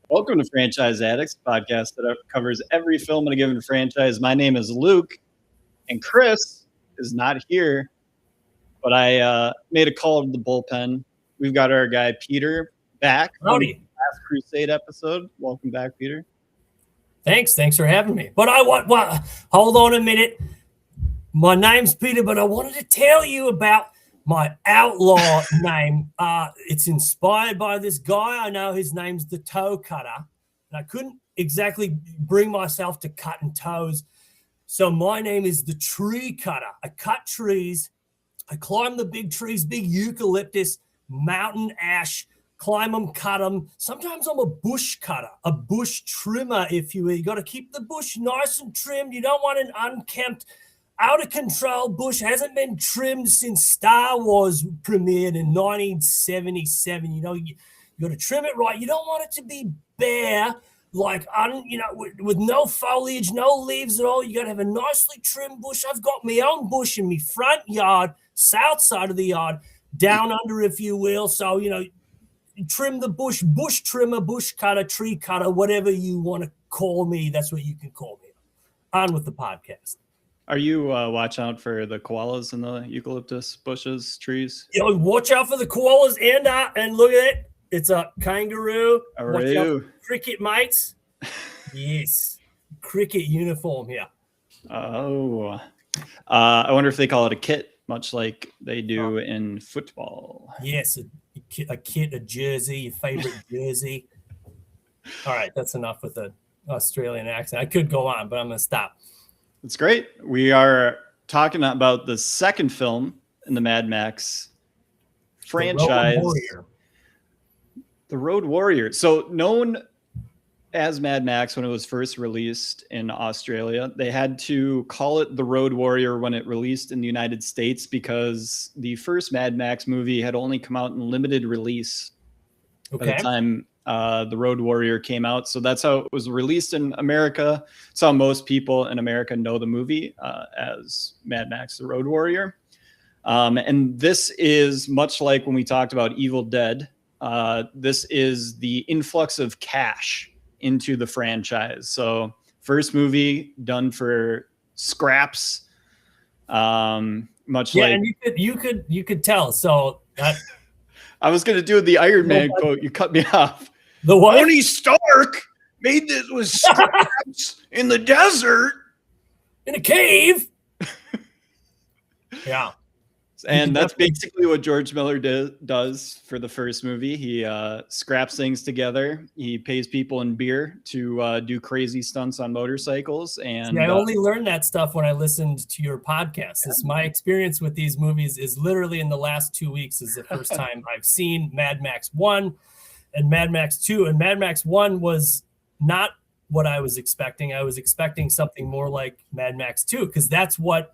Welcome to Franchise Addicts, a podcast that covers every film in a given franchise. My name is Luke, and Chris is not here, but I made a call to the bullpen. We've got our guy Peter back from the Howdy. last Crusade episode. Welcome back, Peter. Thanks for having me. But hold on a minute. My name's Peter, but I wanted to tell you about my outlaw name. It's inspired by this guy. I know his name's the Toe Cutter, and I couldn't exactly bring myself to cutting toes. So my name is the Tree Cutter. I cut trees. I climb the big trees, big eucalyptus, mountain ash, climb them, cut them. Sometimes I'm a bush cutter, a bush trimmer, if you will. You got to keep the bush nice and trimmed. You don't want an unkempt, out of control bush. Hasn't been trimmed since Star Wars premiered in 1977. You got to trim it right. You don't want it to be bare, like with no foliage, no leaves at all. You got to have a nicely trimmed bush. I've got my own bush in my front yard, south side of the yard, down under, if you will. So trim the bush trimmer, bush cutter, tree cutter, whatever you want to call me. That's what you can call me. On with the podcast. Are you watch out for the koalas in the eucalyptus bushes, trees? Watch out for the koalas and look at it. It's a kangaroo. Watch out for cricket mates. Yes, cricket uniform here. Oh, I wonder if they call it a kit, much like they do in football. Yes, a kit, a jersey, your favorite jersey. All right, that's enough with the Australian accent. I could go on, but I'm going to stop. That's great. We are talking about the second film in the Mad Max franchise, The Road Warrior. So known as Mad Max when it was first released in Australia, they had to call it The Road Warrior when it released in the United States because the first Mad Max movie had only come out in limited release by the time The Road Warrior came out. So that's how it was released in America. It's how most people in America know the movie as Mad Max, The Road Warrior. And this is much like when we talked about Evil Dead. This is the influx of cash into the franchise. So first movie done for scraps. Like, and you could tell. So I was going to do the Iron Man quote. You cut me off. The what? Tony Stark made this with scraps in the desert. In a cave. Yeah. And that's basically what George Miller does for the first movie. He scraps things together. He pays people in beer to do crazy stunts on motorcycles. And I only learned that stuff when I listened to your podcast. My experience with these movies is literally in the last 2 weeks is the first time I've seen Mad Max 1 and Mad Max 2. And Mad Max 1 was not what I was expecting. I was expecting something more like Mad Max 2 because that's what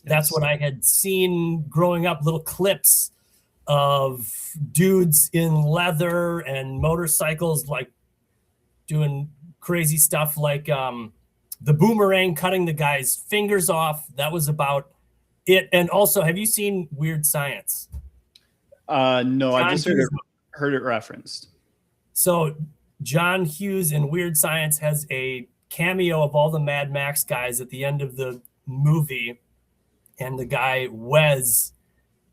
I had seen growing up, little clips of dudes in leather and motorcycles, like doing crazy stuff like the boomerang, cutting the guy's fingers off. That was about it. And also, have you seen Weird Science? No, I just heard it referenced. So John Hughes in Weird Science has a cameo of all the Mad Max guys at the end of the movie. And the guy, Wes,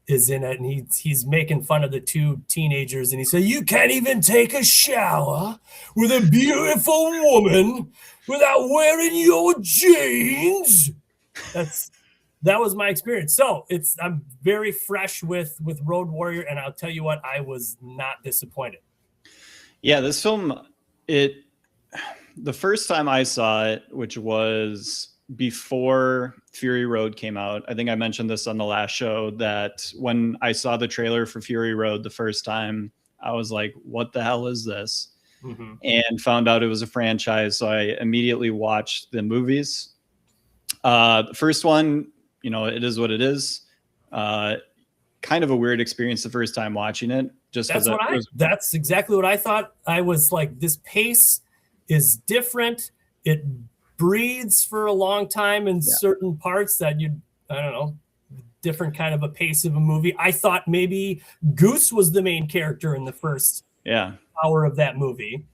is in it, and he's making fun of the two teenagers. And he said, "You can't even take a shower with a beautiful woman without wearing your jeans." That was my experience. So I'm very fresh with Road Warrior, and I'll tell you what, I was not disappointed. Yeah, this film, the first time I saw it, which was before Fury Road came out. I think I mentioned this on the last show that when I saw the trailer for Fury Road the first time, I was like, what the hell is this? Mm-hmm. And found out it was a franchise. So I immediately watched the movies. The first one, it is what it is. Kind of a weird experience the first time watching it. That's exactly what I thought. I was like, this pace is different. It breathes for a long time in certain parts that different kind of a pace of a movie. I thought maybe Goose was the main character in the first hour of that movie.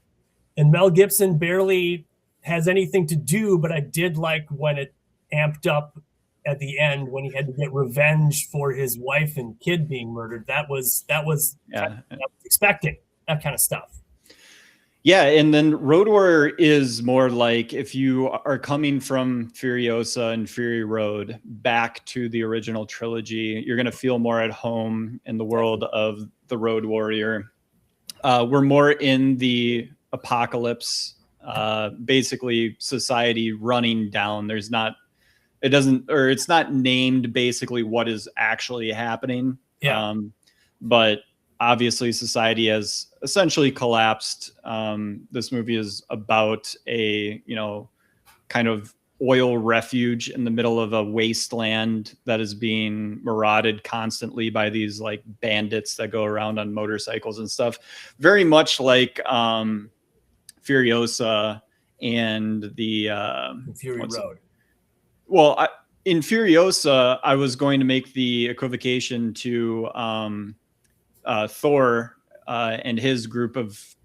and Mel Gibson barely has anything to do, but I did like when it amped up at the end when he had to get revenge for his wife and kid being murdered. That was I was expecting that kind of stuff. Yeah, and then Road Warrior is more like if you are coming from Furiosa and Fury Road back to the original trilogy, you're going to feel more at home in the world of the Road Warrior. We're more in the apocalypse, basically society running down. It's not named basically what is actually happening. Yeah. But obviously society has essentially collapsed. This movie is about a, kind of oil refuge in the middle of a wasteland that is being marauded constantly by these like bandits that go around on motorcycles and stuff. Very much like Furiosa and the Fury Road. Well, in Furiosa, I was going to make the equivocation to Thor and his group of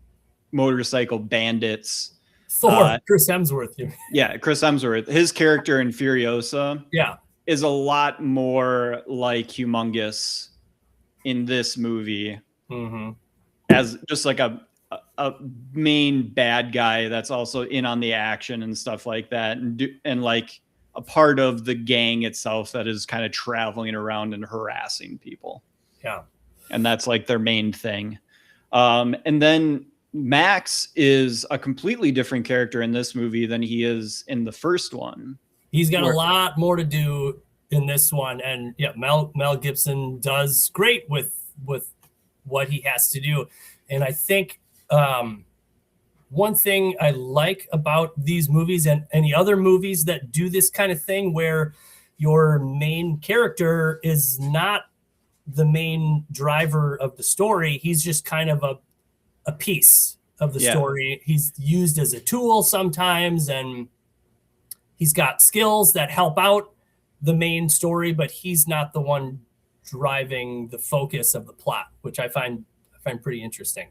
motorcycle bandits. Thor, Chris Hemsworth. Yeah, Chris Hemsworth. His character in Furiosa is a lot more like Humongous in this movie, as just like a main bad guy that's also in on the action and stuff like that, and like a part of the gang itself that is kind of traveling around and harassing people. Yeah. And that's like their main thing. And then Max is a completely different character in this movie than he is in the first one. He's got a lot more to do in this one. And yeah, Mel Gibson does great with what he has to do. And I think one thing I like about these movies and any other movies that do this kind of thing where your main character is not the main driver of the story. He's just kind of a piece of the story. He's used as a tool sometimes, and he's got skills that help out the main story, but he's not the one driving the focus of the plot, which I find pretty interesting.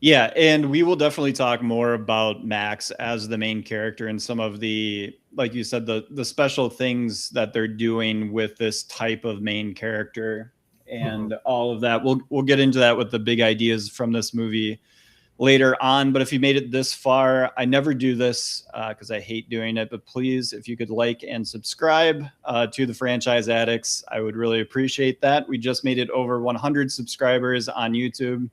Yeah, and we will definitely talk more about Max as the main character and some of the, like you said, the special things that they're doing with this type of main character and all of that. We'll get into that with the big ideas from this movie later on. But if you made it this far, I never do this because I hate doing it. But please, if you could like and subscribe to the Franchise Addicts, I would really appreciate that. We just made it over 100 subscribers on YouTube.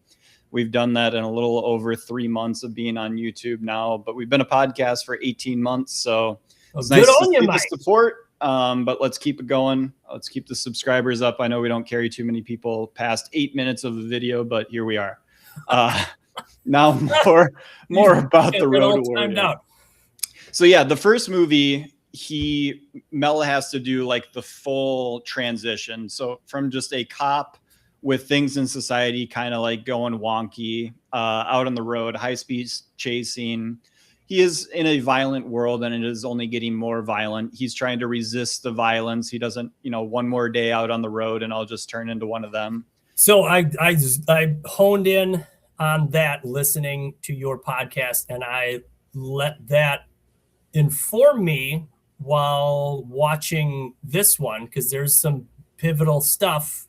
We've done that in a little over 3 months of being on YouTube now, but we've been a podcast for 18 months. So it's nice to see the support, but let's keep it going. Let's keep the subscribers up. I know we don't carry too many people past 8 minutes of a video, but here we are. Now more about the Road Warrior. So yeah, the first movie, Mel has to do like the full transition. So from just a cop with things in society kind of like going wonky out on the road, high speed chasing. He is in a violent world and it is only getting more violent. He's trying to resist the violence. He doesn't, one more day out on the road and I'll just turn into one of them. So I honed in on that listening to your podcast, and I let that inform me while watching this one, because there's some pivotal stuff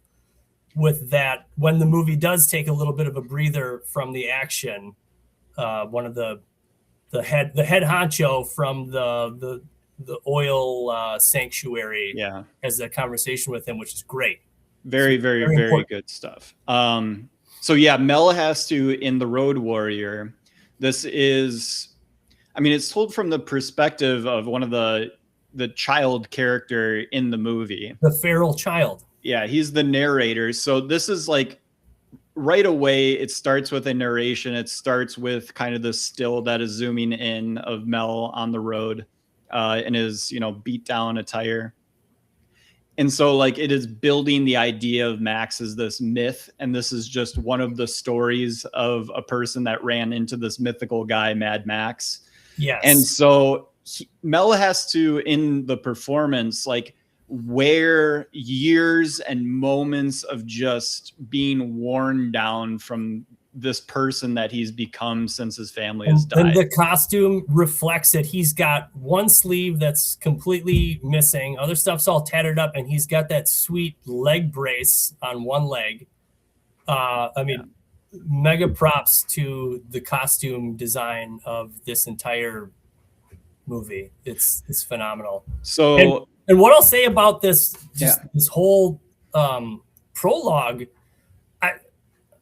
with that when the movie does take a little bit of a breather from the action. One of the head honcho from the oil sanctuary has that conversation with him, which is great. Very good stuff. So yeah, Mel has to, in the Road Warrior, this is, it's told from the perspective of one of the child character in the movie. The feral child. Yeah, he's the narrator. So this is like right away, it starts with a narration. It starts with kind of the still that is zooming in of Mel on the road in his, beat down attire. And so like it is building the idea of Max as this myth. And this is just one of the stories of a person that ran into this mythical guy, Mad Max. Yes. And so Mel has to, in the performance, like wear years and moments of just being worn down from this person that he's become since his family has died. And the costume reflects it. He's got one sleeve that's completely missing. Other stuff's all tattered up, and he's got that sweet leg brace on one leg. Mega props to the costume design of this entire movie. It's phenomenal. So, and what I'll say about this whole prologue,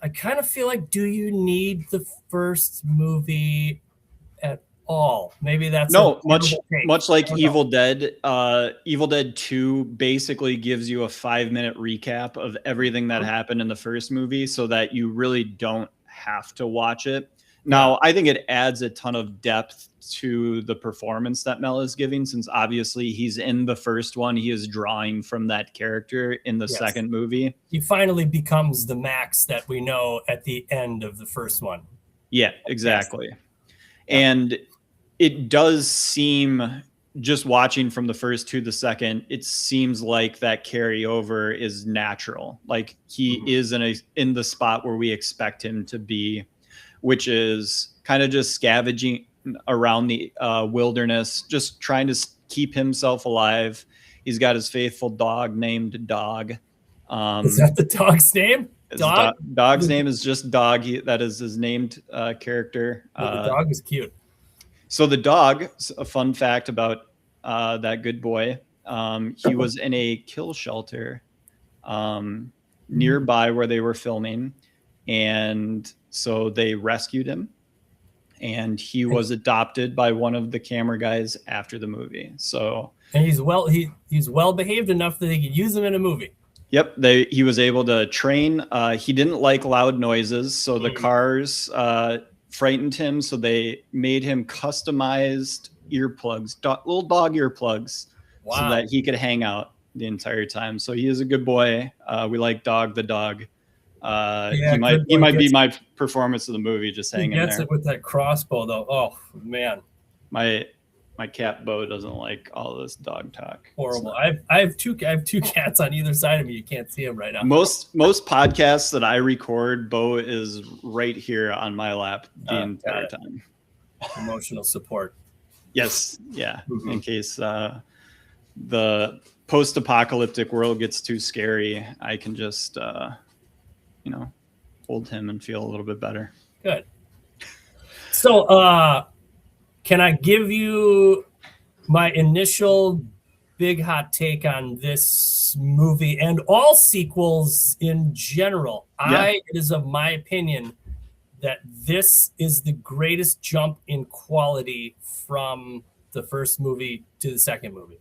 I kind of feel like, do you need the first movie at all? Maybe that's much like Evil Dead. Evil Dead 2 basically gives you a 5-minute recap of everything that happened in the first movie, so that you really don't have to watch it. Now, I think it adds a ton of depth to the performance that Mel is giving, since obviously he's in the first one. He is drawing from that character in the second movie. He finally becomes the Max that we know at the end of the first one. Yeah, exactly. Yes. And it does seem, just watching from the first to the second, it seems like that carryover is natural. Like he is in the spot where we expect him to be, which is kind of just scavenging around the wilderness, just trying to keep himself alive. He's got his faithful dog named Dog. Is that the dog's name? Dog? Dog's name is just Dog. That is his named character. The dog is cute. So the dog, a fun fact about that good boy, he was in a kill shelter nearby where they were filming. And so they rescued him, and he was adopted by one of the camera guys after the movie. So, and he's well behaved enough that they could use him in a movie. Yep, he was able to train. He didn't like loud noises, so the cars frightened him. So they made him customized earplugs, little dog earplugs, so that he could hang out the entire time. So he is a good boy. We like Dog the dog. He might be my performance of the movie, just hanging there. He gets it with that crossbow, though. Oh man, my cat Bo doesn't like all this dog talk. Horrible. I have two cats on either side of me. You can't see them right now. Most podcasts that I record, Bo is right here on my lap the entire time. Emotional support. Yes, yeah. In case the post-apocalyptic world gets too scary, I can just hold him and feel a little bit better. Good. So, can I give you my initial big hot take on this movie and all sequels in general? Yeah. It is of my opinion that this is the greatest jump in quality from the first movie to the second movie.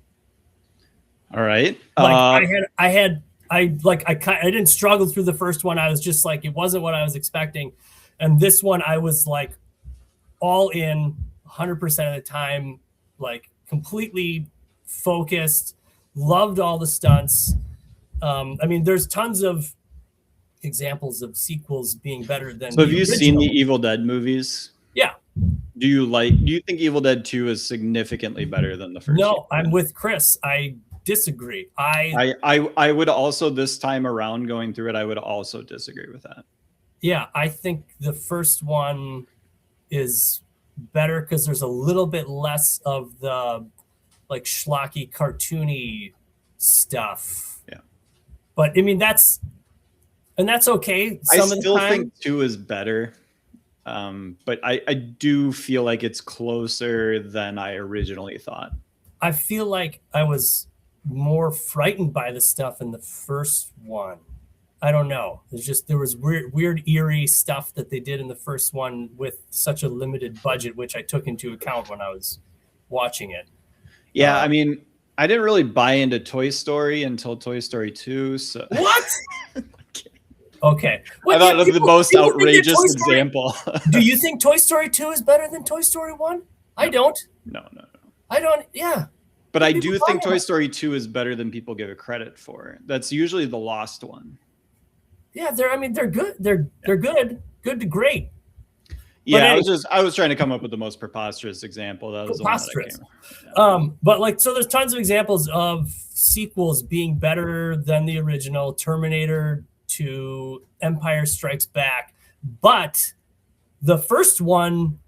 All right. I didn't struggle through the first one. I was just like, it wasn't what I was expecting. And this one, I was like all in 100% of the time, like completely focused, loved all the stunts. There's tons of examples of sequels being better than. So have you seen the Evil Dead movies? Yeah. Do you think Evil Dead 2 is significantly better than the first? No, I'm with Chris. I disagree. I would also, this time around going through it, I would also disagree with that. Yeah, I think the first one is better because there's a little bit less of the like schlocky, cartoony stuff. Yeah. But I mean, that's okay. I still think 2 is better. But I do feel like it's closer than I originally thought. I feel like I was more frightened by the stuff in the first one. I don't know. There was weird, eerie stuff that they did in the first one with such a limited budget, which I took into account when I was watching it. Yeah, I didn't really buy into Toy Story until Toy Story 2. So what? Okay. I thought it was the most outrageous example. Do you think Toy Story 2 is better than Toy Story 1? I don't. No. I don't. Yeah. But I do think Toy Story 2 is better than people give it credit for. That's usually the lost one. Yeah, they're good. They're good. Good to great. Yeah, I was trying to come up with the most preposterous example. That was preposterous. The one that came. But so there's tons of examples of sequels being better than the original. Terminator to Empire Strikes Back But the first one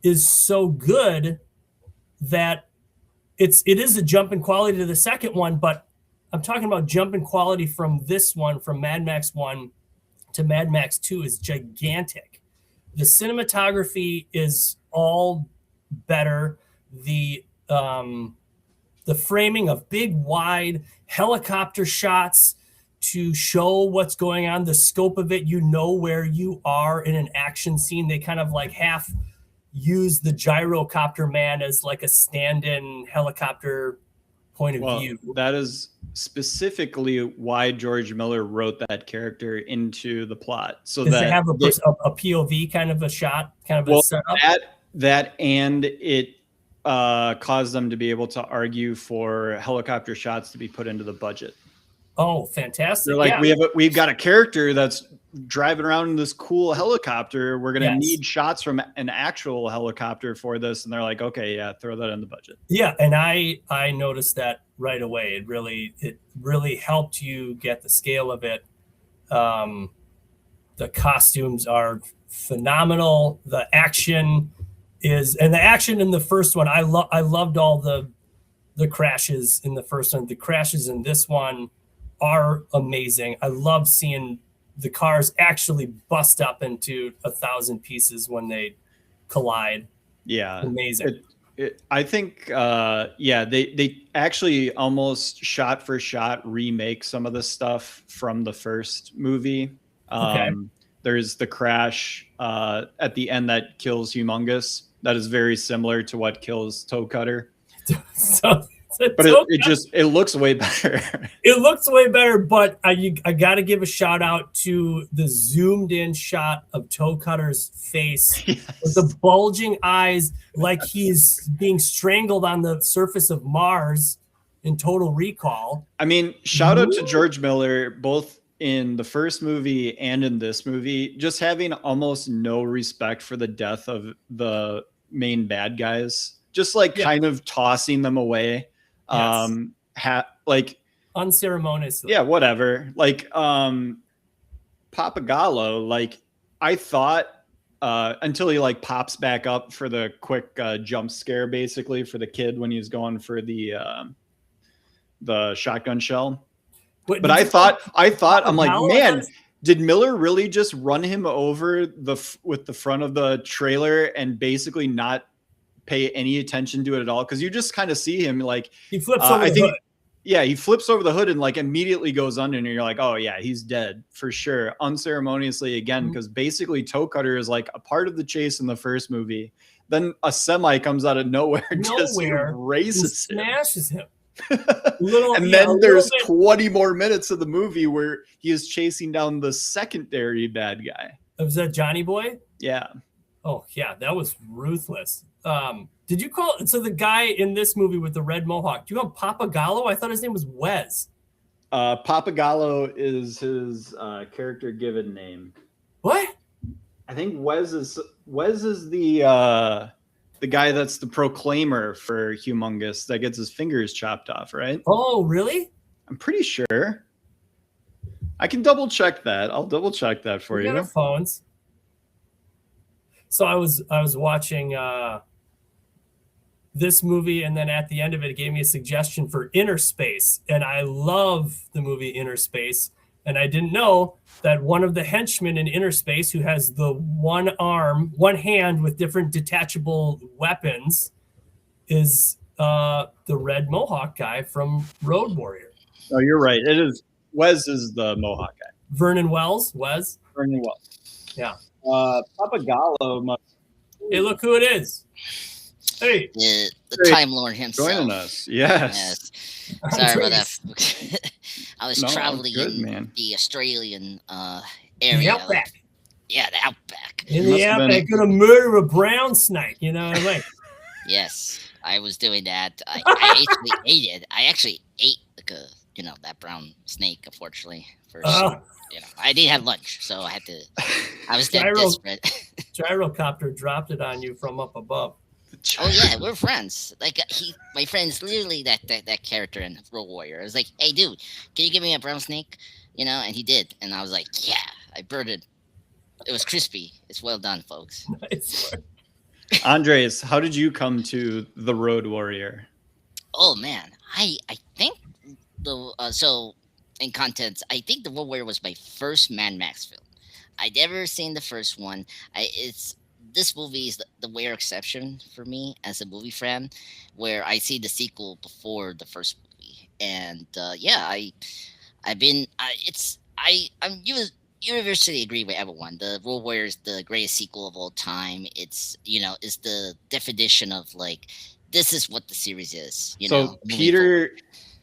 is so good that it is a jump in quality to the second one, but I'm talking about jump in quality from this one, from Mad Max 1 to Mad Max 2 is gigantic. The cinematography is all better. The framing of big, wide helicopter shots to show what's going on, the scope of it, you know where you are in an action scene. They kind of like half use the Gyro Copter man as like a stand-in helicopter point of view. That is specifically why George Miller wrote that character into the plot. So that they have a POV kind of a shot, kind of a setup. That and it caused them to be able to argue for helicopter shots to be put into the budget. Oh, fantastic. They're like, we've got a character that's driving around in this cool helicopter. We're going to need shots from an actual helicopter for this. And they're like, okay, yeah, throw that in the budget. Yeah. And I noticed that right away. It really helped you get the scale of it. The costumes are phenomenal. The action in the first one, I loved all the crashes in the first one. The crashes in this one are amazing. I love seeing the cars actually bust up into 1,000 pieces when they collide. Yeah. Amazing. I think, they actually almost shot for shot remake some of the stuff from the first movie. Okay. There's the crash at the end that kills Humongous. That is very similar to what kills Toe Cutter. But it looks way better. It looks way better, but I got to give a shout out to the zoomed in shot of Toe Cutter's face with the bulging eyes, like he's being strangled on the surface of Mars in Total Recall. I mean, shout out to George Miller, both in the first movie and in this movie, just having almost no respect for the death of the main bad guys, just kind of tossing them away. Unceremoniously. Yeah, whatever. Papagallo, I thought until he pops back up for the quick jump scare, basically for the kid when he's going for the shotgun shell. But I thought I'm like, man, did Miller really just run him over with the front of the trailer and basically not pay any attention to it at all? Because you just kind of see him he flips over the hood. Yeah, he flips over the hood and immediately goes under, and you're like, oh yeah, he's dead for sure, unceremoniously again, because basically Toe Cutter is a part of the chase in the first movie. Then a semi comes out of nowhere, just erases him, smashes him. There's 20 more minutes of the movie where he is chasing down the secondary bad guy. Was that Johnny Boy? Yeah. Oh yeah, that was ruthless. Did you call the guy in this movie with the red mohawk? Do you call him Papagallo? I thought his name was Wes. Papagallo is his character given name. What? I think Wes is the guy that's the proclaimer for Humongous that gets his fingers chopped off, right? Oh, really? I'm pretty sure. I can double check that. I'll double check that for you. Got our phones. So I was watching this movie, and then at the end of it gave me a suggestion for Inner Space, and I love the movie Inner Space, and I didn't know that one of the henchmen in Inner Space, who has the one hand with different detachable weapons, is the red mohawk guy from Road Warrior. Oh, you're right. It is. Wes is the mohawk guy. Vernon Wells. Wes. Vernon Wells. Yeah. Papagallo must. Hey, look who it is. Hey, the Time Lord himself. Joining us. Yes. Sorry about that. I was traveling in the Australian area. The Outback. The Outback. In the Outback, gonna murder a brown snake. You know what I mean? Yes, I was doing that. I actually ate it. I actually ate that brown snake. Unfortunately, I didn't have lunch, so I was that desperate. Gyrocopter dropped it on you from up above. Oh yeah, we're friends. My friend's literally that character in Road Warrior. I was like, hey dude, can you give me a brown snake? And he did, and I was like, yeah, I birded It was crispy. It's well done, folks. Nice. Andres, how did you come to The Road Warrior? Oh man, I think the so in contents, I think the World Warrior was my first Mad Max film. I'd never seen the first one. It's this movie is the rare exception for me as a movie fan, where I see the sequel before the first movie, and yeah, I've been I'm universally agree with everyone. The World Warrior is the greatest sequel of all time. It's is the definition of like this is what the series is. So Moving forward. Peter,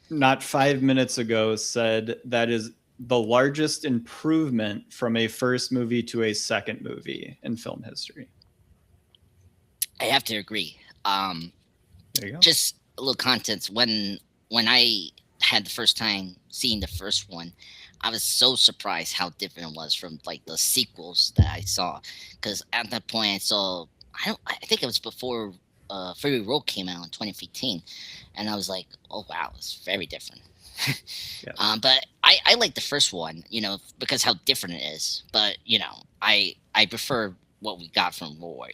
not 5 minutes ago, said that is the largest improvement from a first movie to a second movie in film history. I have to agree. There you go. Just a little context. When I had the first time seeing the first one, I was so surprised how different it was from like the sequels that I saw. Because at that point, I saw I think it was before Fury Road came out in 2015, and I was like, oh wow, it's very different. Yeah. But I like the first one, because how different it is. But I prefer what we got from World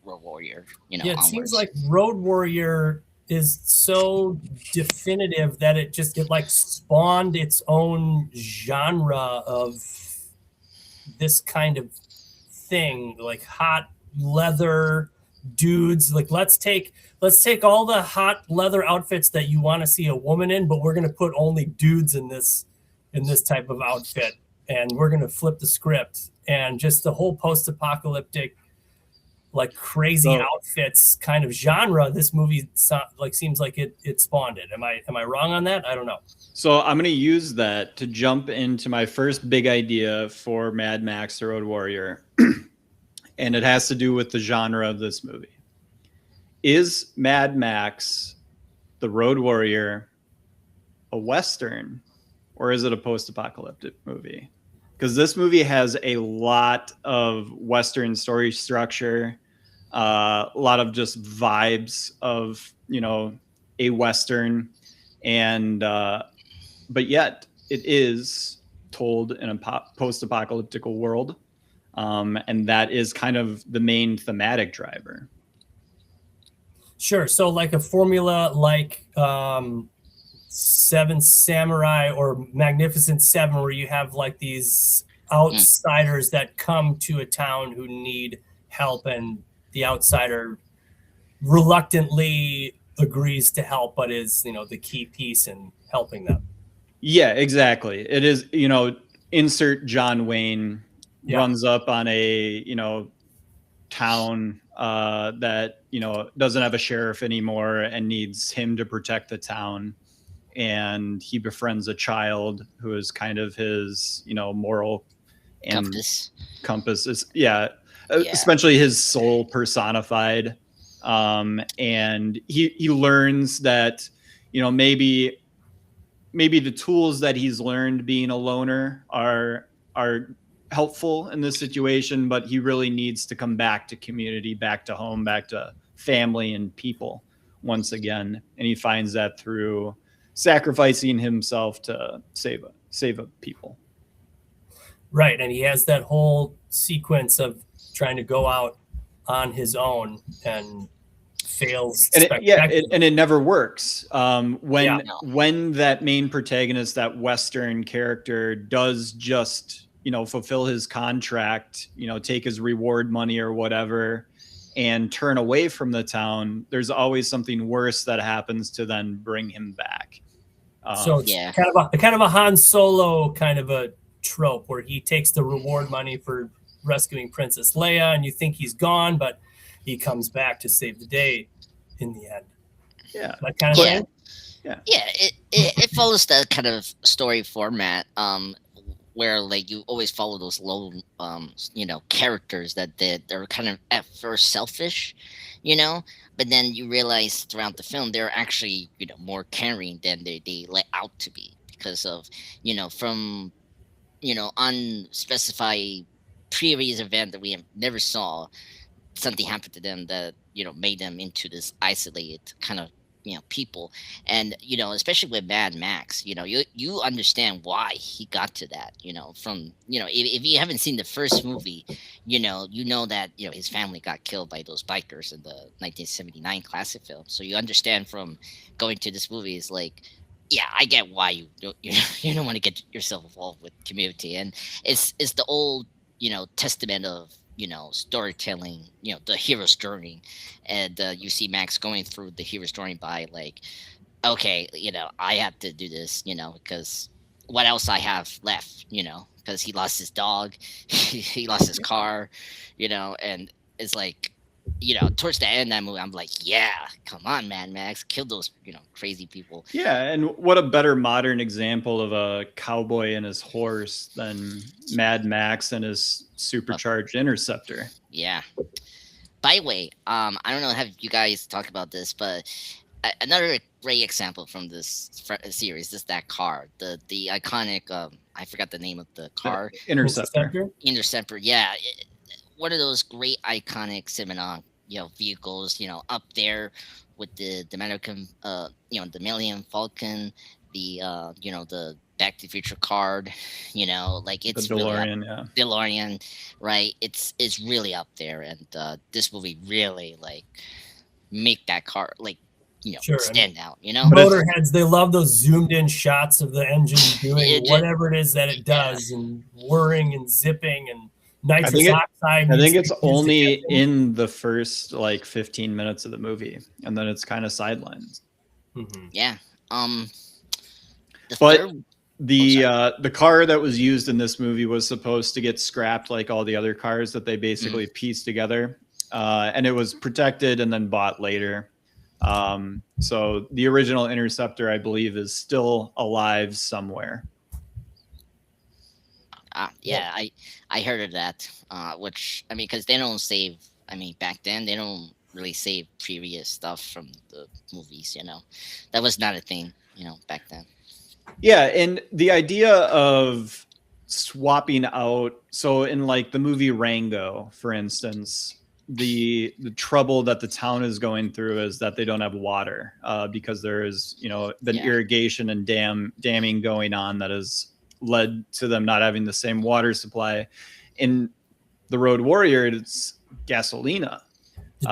Warrior. Yeah, it seems onwards. like Road Warrior is so definitive that it like spawned its own genre of this kind of thing, like hot leather dudes. Like let's take all the hot leather outfits that you want to see a woman in, but we're going to put only dudes in this type of outfit, and we're going to flip the script. And just the whole post-apocalyptic, like crazy outfits kind of genre, this movie seems like it spawned it. Am I wrong on that? I don't know. So I'm going to use that to jump into my first big idea for Mad Max: The Road Warrior, and it has to do with the genre of this movie. Is Mad Max: The Road Warrior a Western, or is it a post-apocalyptic movie? Because this movie has a lot of Western story structure, a lot of just vibes of, a Western, and but yet it is told in a post-apocalyptic world, and that is kind of the main thematic driver. Sure. So like a formula like Seven Samurai or Magnificent Seven, where you have like these outsiders that come to a town who need help, and the outsider reluctantly agrees to help, but is the key piece in helping them. Yeah, exactly. It is, insert John Wayne runs up on a town that doesn't have a sheriff anymore and needs him to protect the town, and he befriends a child who is kind of his moral and compass is essentially his soul personified, and he learns that maybe the tools that he's learned being a loner are helpful in this situation, but he really needs to come back to community, back to home, back to family and people once again. And he finds that through sacrificing himself to save a people. Right. And he has that whole sequence of trying to go out on his own and fails. And it never works. When that main protagonist, that Western character, does just fulfill his contract, take his reward money or whatever, and turn away from the town, there's always something worse that happens to then bring him back. So it's kind of a Han Solo kind of a trope, where he takes the reward money for rescuing Princess Leia, and you think he's gone, but he comes back to save the day in the end. Yeah, that kind of thing. Yeah, it follows that kind of story format, where like you always follow those low, characters that they're kind of at first selfish, but then you realize throughout the film they're actually more caring than they let out to be, because of from unspecified previous event that we have never saw, something happened to them that made them into this isolated kind of people. And especially with Mad Max, you understand why he got to that, from if you haven't seen the first movie, you know that his family got killed by those bikers in the 1979 classic film. So you understand from going to this movie is like, yeah, I get why you don't want to get yourself involved with community. And it's the old testament of storytelling, the hero's journey. And you see Max going through the hero's journey by like, okay, I have to do this, because what else I have left, because he lost his dog, he lost his car, and it's like, towards the end of that movie, I'm like, yeah, come on, man, Max, kill those, crazy people. Yeah, and what a better modern example of a cowboy and his horse than Mad Max and his supercharged interceptor. Yeah. By the way, I don't know have you guys talked about this, but another great example from this series is that car, the iconic. I forgot the name of the car. Interceptor. Yeah, one of those great iconic cinema, vehicles, up there with the American, the Millennium Falcon, the the Back to the Future card, like it's the DeLorean, really DeLorean, right? It's really up there, and this movie really like make that car like stand out. Motorheads, they love those zoomed in shots of the engine doing whatever it is that it does, and whirring and zipping and nitrous oxide. I think it's only in the first like 15 minutes of the movie, and then it's kind of sidelined. Mm-hmm. Yeah. The car that was used in this movie was supposed to get scrapped like all the other cars that they basically pieced together, and it was protected and then bought later. So the original Interceptor, I believe, is still alive somewhere. Yeah, I heard of that. Which I mean, because they don't save. I mean, back then they don't really save previous stuff from the movies. That was not a thing. Back then. Yeah, and the idea of swapping out. So in like the movie Rango, for instance, the trouble that the town is going through is that they don't have water because there is been irrigation and damming going on that has led to them not having the same water supply. In the Road Warrior, it's gasolina,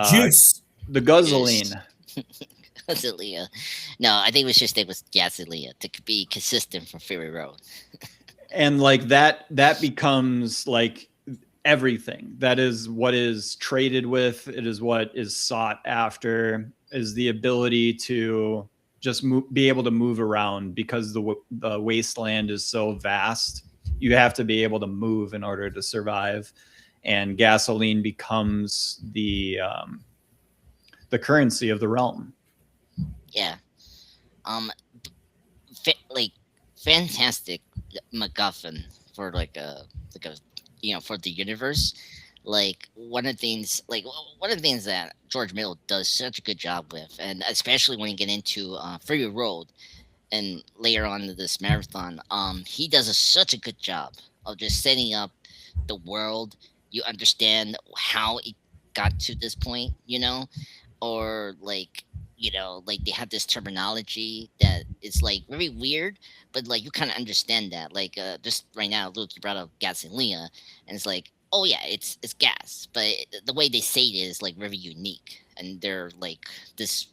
juice, the gasoline. Gasolina. No, I think we should stay with gasolina to be consistent from Fury Road. And like that becomes like everything. That is what is traded with. It is what is sought after, is the ability to just be able to move around, because the wasteland is so vast. You have to be able to move in order to survive. And gasoline becomes the currency of the realm. Yeah. Fantastic MacGuffin for for the universe. Like one of the things that George Miller does such a good job with, and especially when you get into Fury Road and later on to this marathon, he does such a good job of just setting up the world. You understand how it got to this point, or like they have this terminology that is like very weird, but like you kind of understand that. Like just right now, Luke, you brought up gasolina, and it's like, oh yeah, it's gas, but the way they say it is like very unique, and they're like this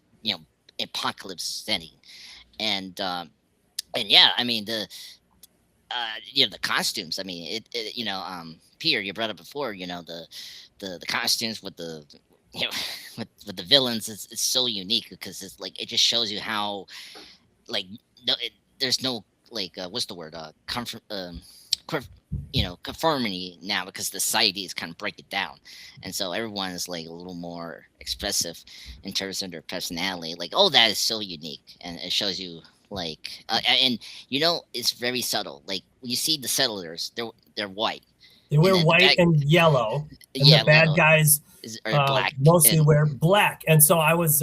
apocalypse setting, and yeah, I mean the costumes. I mean Peter, you brought up before, the costumes with the with the villains is so unique, because it's like it just shows you how like there's no like what's the word conformity now, because society is kind of break it down, and so everyone is like a little more expressive in terms of their personality. Like, oh, that is so unique, and it shows you like and it's very subtle. Like when you see the settlers, they're white. They wear white and yellow, and the bad guys are black. Mostly wear black. And so I was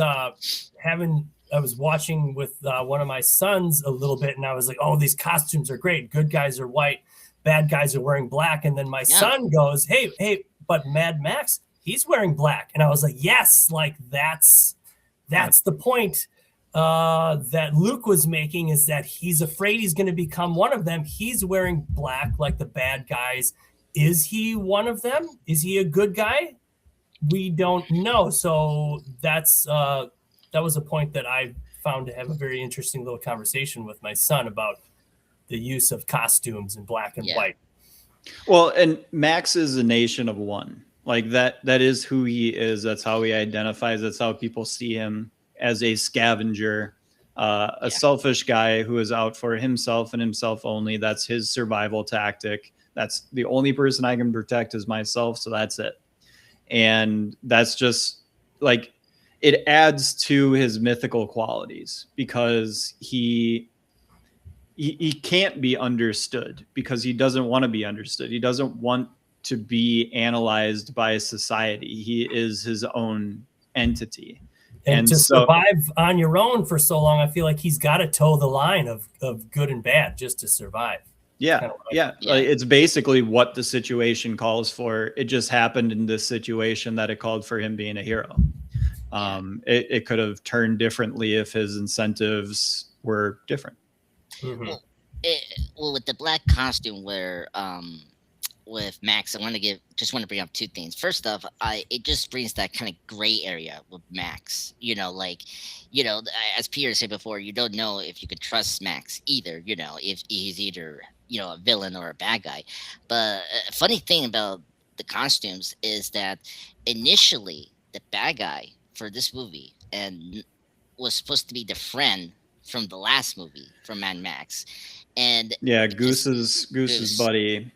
watching with one of my sons a little bit, and I was like, "Oh, these costumes are great. Good guys are white, bad guys are wearing black." And then my son goes, "Hey, but Mad Max, he's wearing black." And I was like, "Yes, like that's the point." that Luke was making is that he's afraid he's going to become one of them. He's wearing black like the bad guys. Is he one of them? Is he a good guy? We don't know. So that was a point that I found to have a very interesting little conversation with my son about the use of costumes in black and white. Well, and Max is a nation of one. Like that is who he is. That's how he identifies. That's how people see him, as a scavenger, a selfish guy who is out for himself and himself only. That's his survival tactic. That's the only person I can protect is myself. So that's it. And that's just like, it adds to his mythical qualities because he can't be understood because he doesn't want to be understood. He doesn't want to be analyzed by society. He is his own entity. And to survive on your own for so long, I feel like he's got to toe the line of good and bad just to survive. Yeah. Like, it's basically what the situation calls for. It just happened in this situation that it called for him being a hero. It could have turned differently if his incentives were different. Mm-hmm. Well, with the black costume where with Max, I want to bring up two things. First off, it just brings that kind of gray area with Max. As Peter said before, you don't know if you could trust Max either. If he's either a villain or a bad guy. But a funny thing about the costumes is that initially the bad guy for this movie and was supposed to be the friend from the last movie from Mad Max, and Goose's buddy.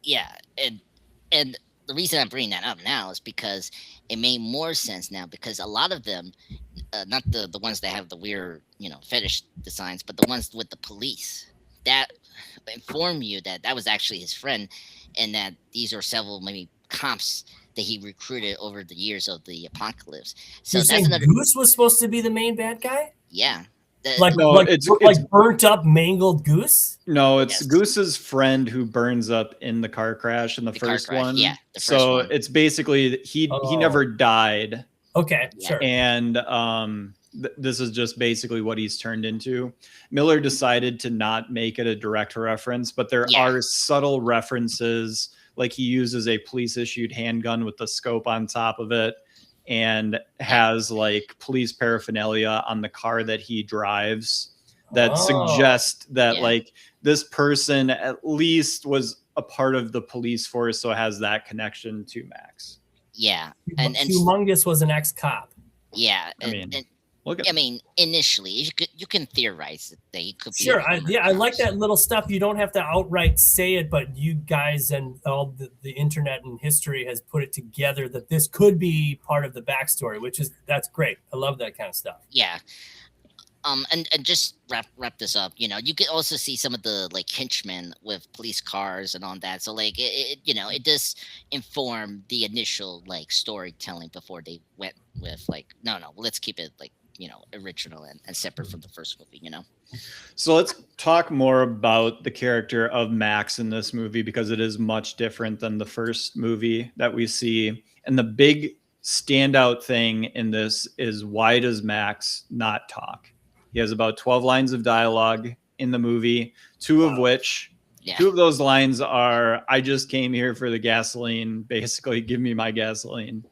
Yeah, and the reason I'm bringing that up now is because it made more sense now because a lot of them, not the ones that have the weird fetish designs, but the ones with the police that inform you that was actually his friend, and that these are several maybe cops that he recruited over the years of the apocalypse. So you're saying Goose was supposed to be the main bad guy? Yeah. It's burnt up, mangled Goose? No, it's Goose's friend who burns up in the car crash in the first one. Yeah, the first one. It's basically he never died. Okay, sure. And this is just basically what he's turned into. Miller decided to not make it a direct reference, but there are subtle references. Like he uses a police issued handgun with the scope on top of it and has like police paraphernalia on the car that he drives that suggest that like this person at least was a part of the police force. So has that connection to Max. Yeah. And Humongous was an ex-cop. Yeah. Initially you can theorize that he could be. Sure. I like that little stuff. You don't have to outright say it, but you guys and all the internet and history has put it together that this could be part of the backstory, that's great. I love that kind of stuff. Yeah. And just wrap this up. You could also see some of the like henchmen with police cars and all that. So like it does inform the initial like storytelling before they went with like no, let's keep it like original and separate from the first movie. So let's talk more about the character of Max in this movie because it is much different than the first movie that we see. And the big standout thing in this is, why does Max not talk? He has about 12 lines of dialogue in the movie, two of those lines are, "I just came here for the gasoline, basically give me my gasoline."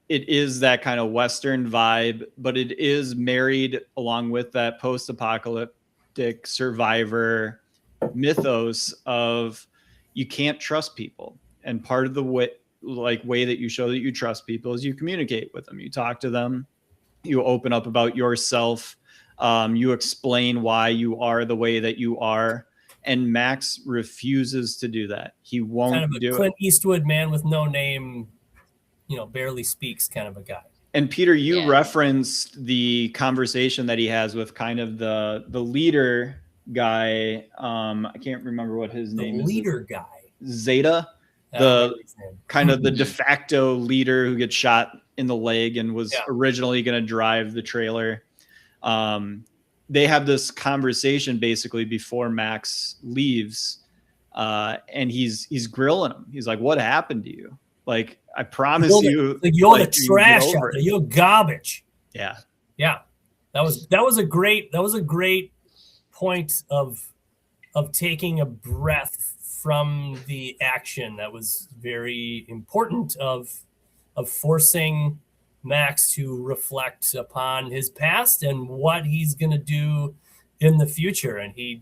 It is that kind of Western vibe, but it is married along with that post-apocalyptic survivor mythos of you can't trust people. And part of the way that you show that you trust people is you communicate with them. You talk to them, you open up about yourself, you explain why you are the way that you are. And Max refuses to do that. He won't kind of a do Clint Eastwood man with no name, barely speaks kind of a guy. And Peter, you referenced the conversation that he has with kind of the leader guy. I can't remember what his name is. The leader guy. Zeta, the kind of the de facto leader who gets shot in the leg and was originally going to drive the trailer. They have this conversation basically before Max leaves, and he's grilling him. He's like, "What happened to you?" Like, I promise you, you're like, the you can get trash out over there. it. You're garbage. Yeah. Yeah. That was a great point of taking a breath from the action. That was very important of forcing Max to reflect upon his past and what he's going to do in the future. And he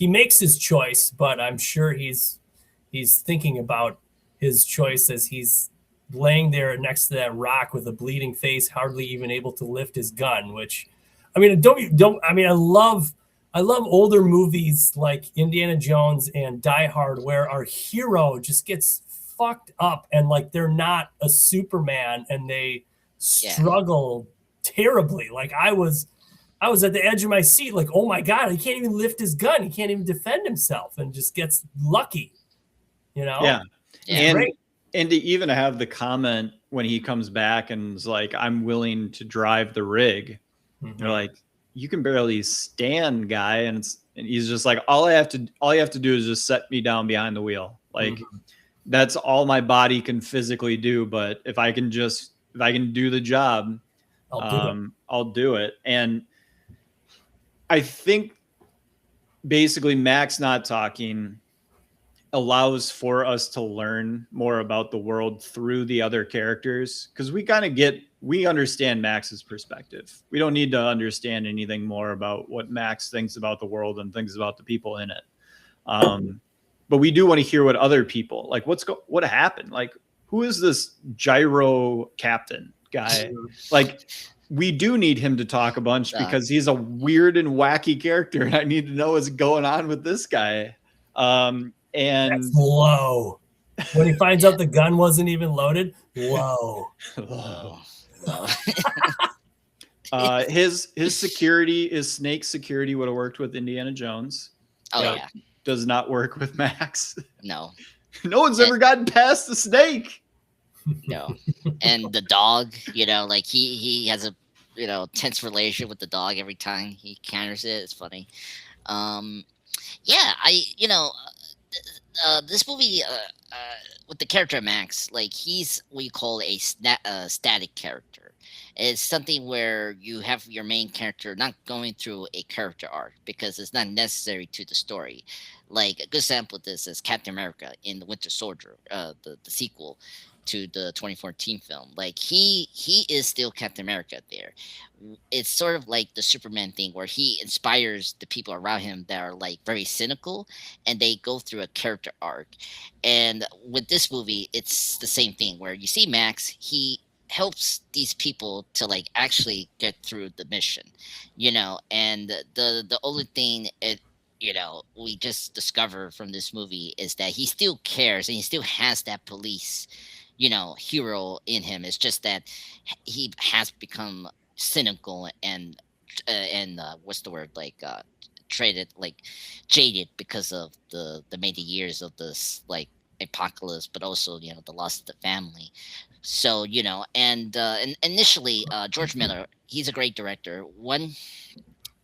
makes his choice, but I'm sure he's thinking about his choice as he's laying there next to that rock with a bleeding face, hardly even able to lift his gun, which, I mean, I love older movies like Indiana Jones and Die Hard, where our hero just gets fucked up and like they're not a Superman and they struggle terribly. Like I was at the edge of my seat, like, oh my God, he can't even lift his gun. He can't even defend himself and just gets lucky, Yeah. And to even have the comment when he comes back and is like, I'm willing to drive the rig. Mm-hmm. You're like, you can barely stand, guy. And he's just like, all you have to do is just set me down behind the wheel. Like, that's all my body can physically do. But if I can do the job, I'll do it. And I think basically Max not talking allows for us to learn more about the world through the other characters, because we understand Max's perspective. We don't need to understand anything more about what Max thinks about the world and thinks about the people in it. But we do want to hear what other people, like, what happened? Like, who is this Gyro Captain guy? Like, we do need him to talk a bunch because he's a weird and wacky character, and I need to know what's going on with this guy. And that's low. When he finds out the gun wasn't even loaded, low. His security, his snake security would have worked with Indiana Jones. Does not work with Max. No. No one's ever gotten past the snake. No. And the dog, like he has a tense relation with the dog every time he encounters it. It's funny. This movie with the character Max, like, he's what you call a static character. It's something where you have your main character not going through a character arc because it's not necessary to the story. Like, a good sample of this is Captain America in The Winter Soldier, the sequel to the 2014 film. Like, he is still Captain America there. It's sort of like the Superman thing where he inspires the people around him that are like very cynical, and they go through a character arc. And with this movie, it's the same thing where you see Max, he helps these people to like actually get through the mission, and the only thing we just discover from this movie is that he still cares and he still has that police hero in him. It's just that he has become cynical and what's the word, like jaded because of the many years of this like apocalypse, but also the loss of the family. So and initially George Miller, he's a great director.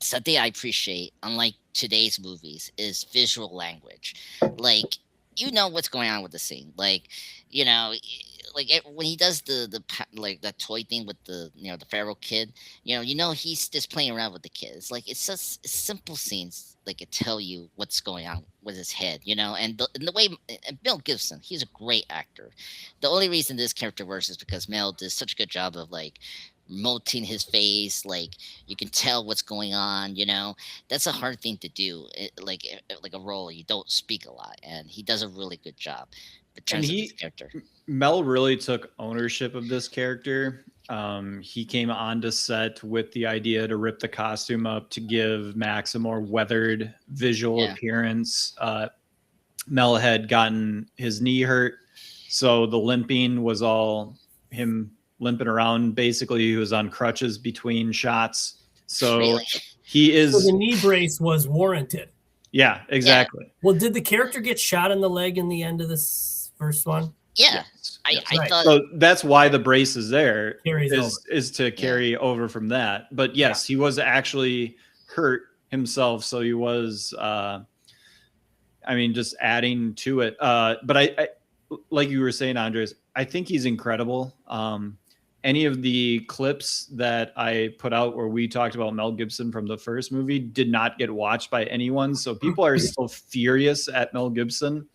Something I appreciate, unlike today's movies, is visual language. Like, what's going on with the scene. Like, when he does the that toy thing with the the feral kid, he's just playing around with the kid. It's like, it's just simple scenes, like, it tell you what's going on with his head, and the way, and Mel Gibson, he's a great actor. The only reason this character works is because Mel did such a good job of like molting his face. Like, you can tell what's going on. That's a hard thing to do. Like a role, you don't speak a lot, and he does a really good job in terms of his character. Mel really took ownership of this character. He came onto set with the idea to rip the costume up to give Max a more weathered visual appearance. Mel had gotten his knee hurt, so the limping was all him limping around. Basically, he was on crutches between shots. So really? So the knee brace was warranted. Yeah, exactly. Yeah. Well, did the character get shot in the leg in the end of this first one? Yeah. Yes. I thought so. That's why the brace is there, is to carry over from that. But yes, he was actually hurt himself, so he was just adding to it. But I like you were saying, Andres, I think he's incredible. Any of the clips that I put out where we talked about Mel Gibson from the first movie did not get watched by anyone. So people are still furious at Mel Gibson.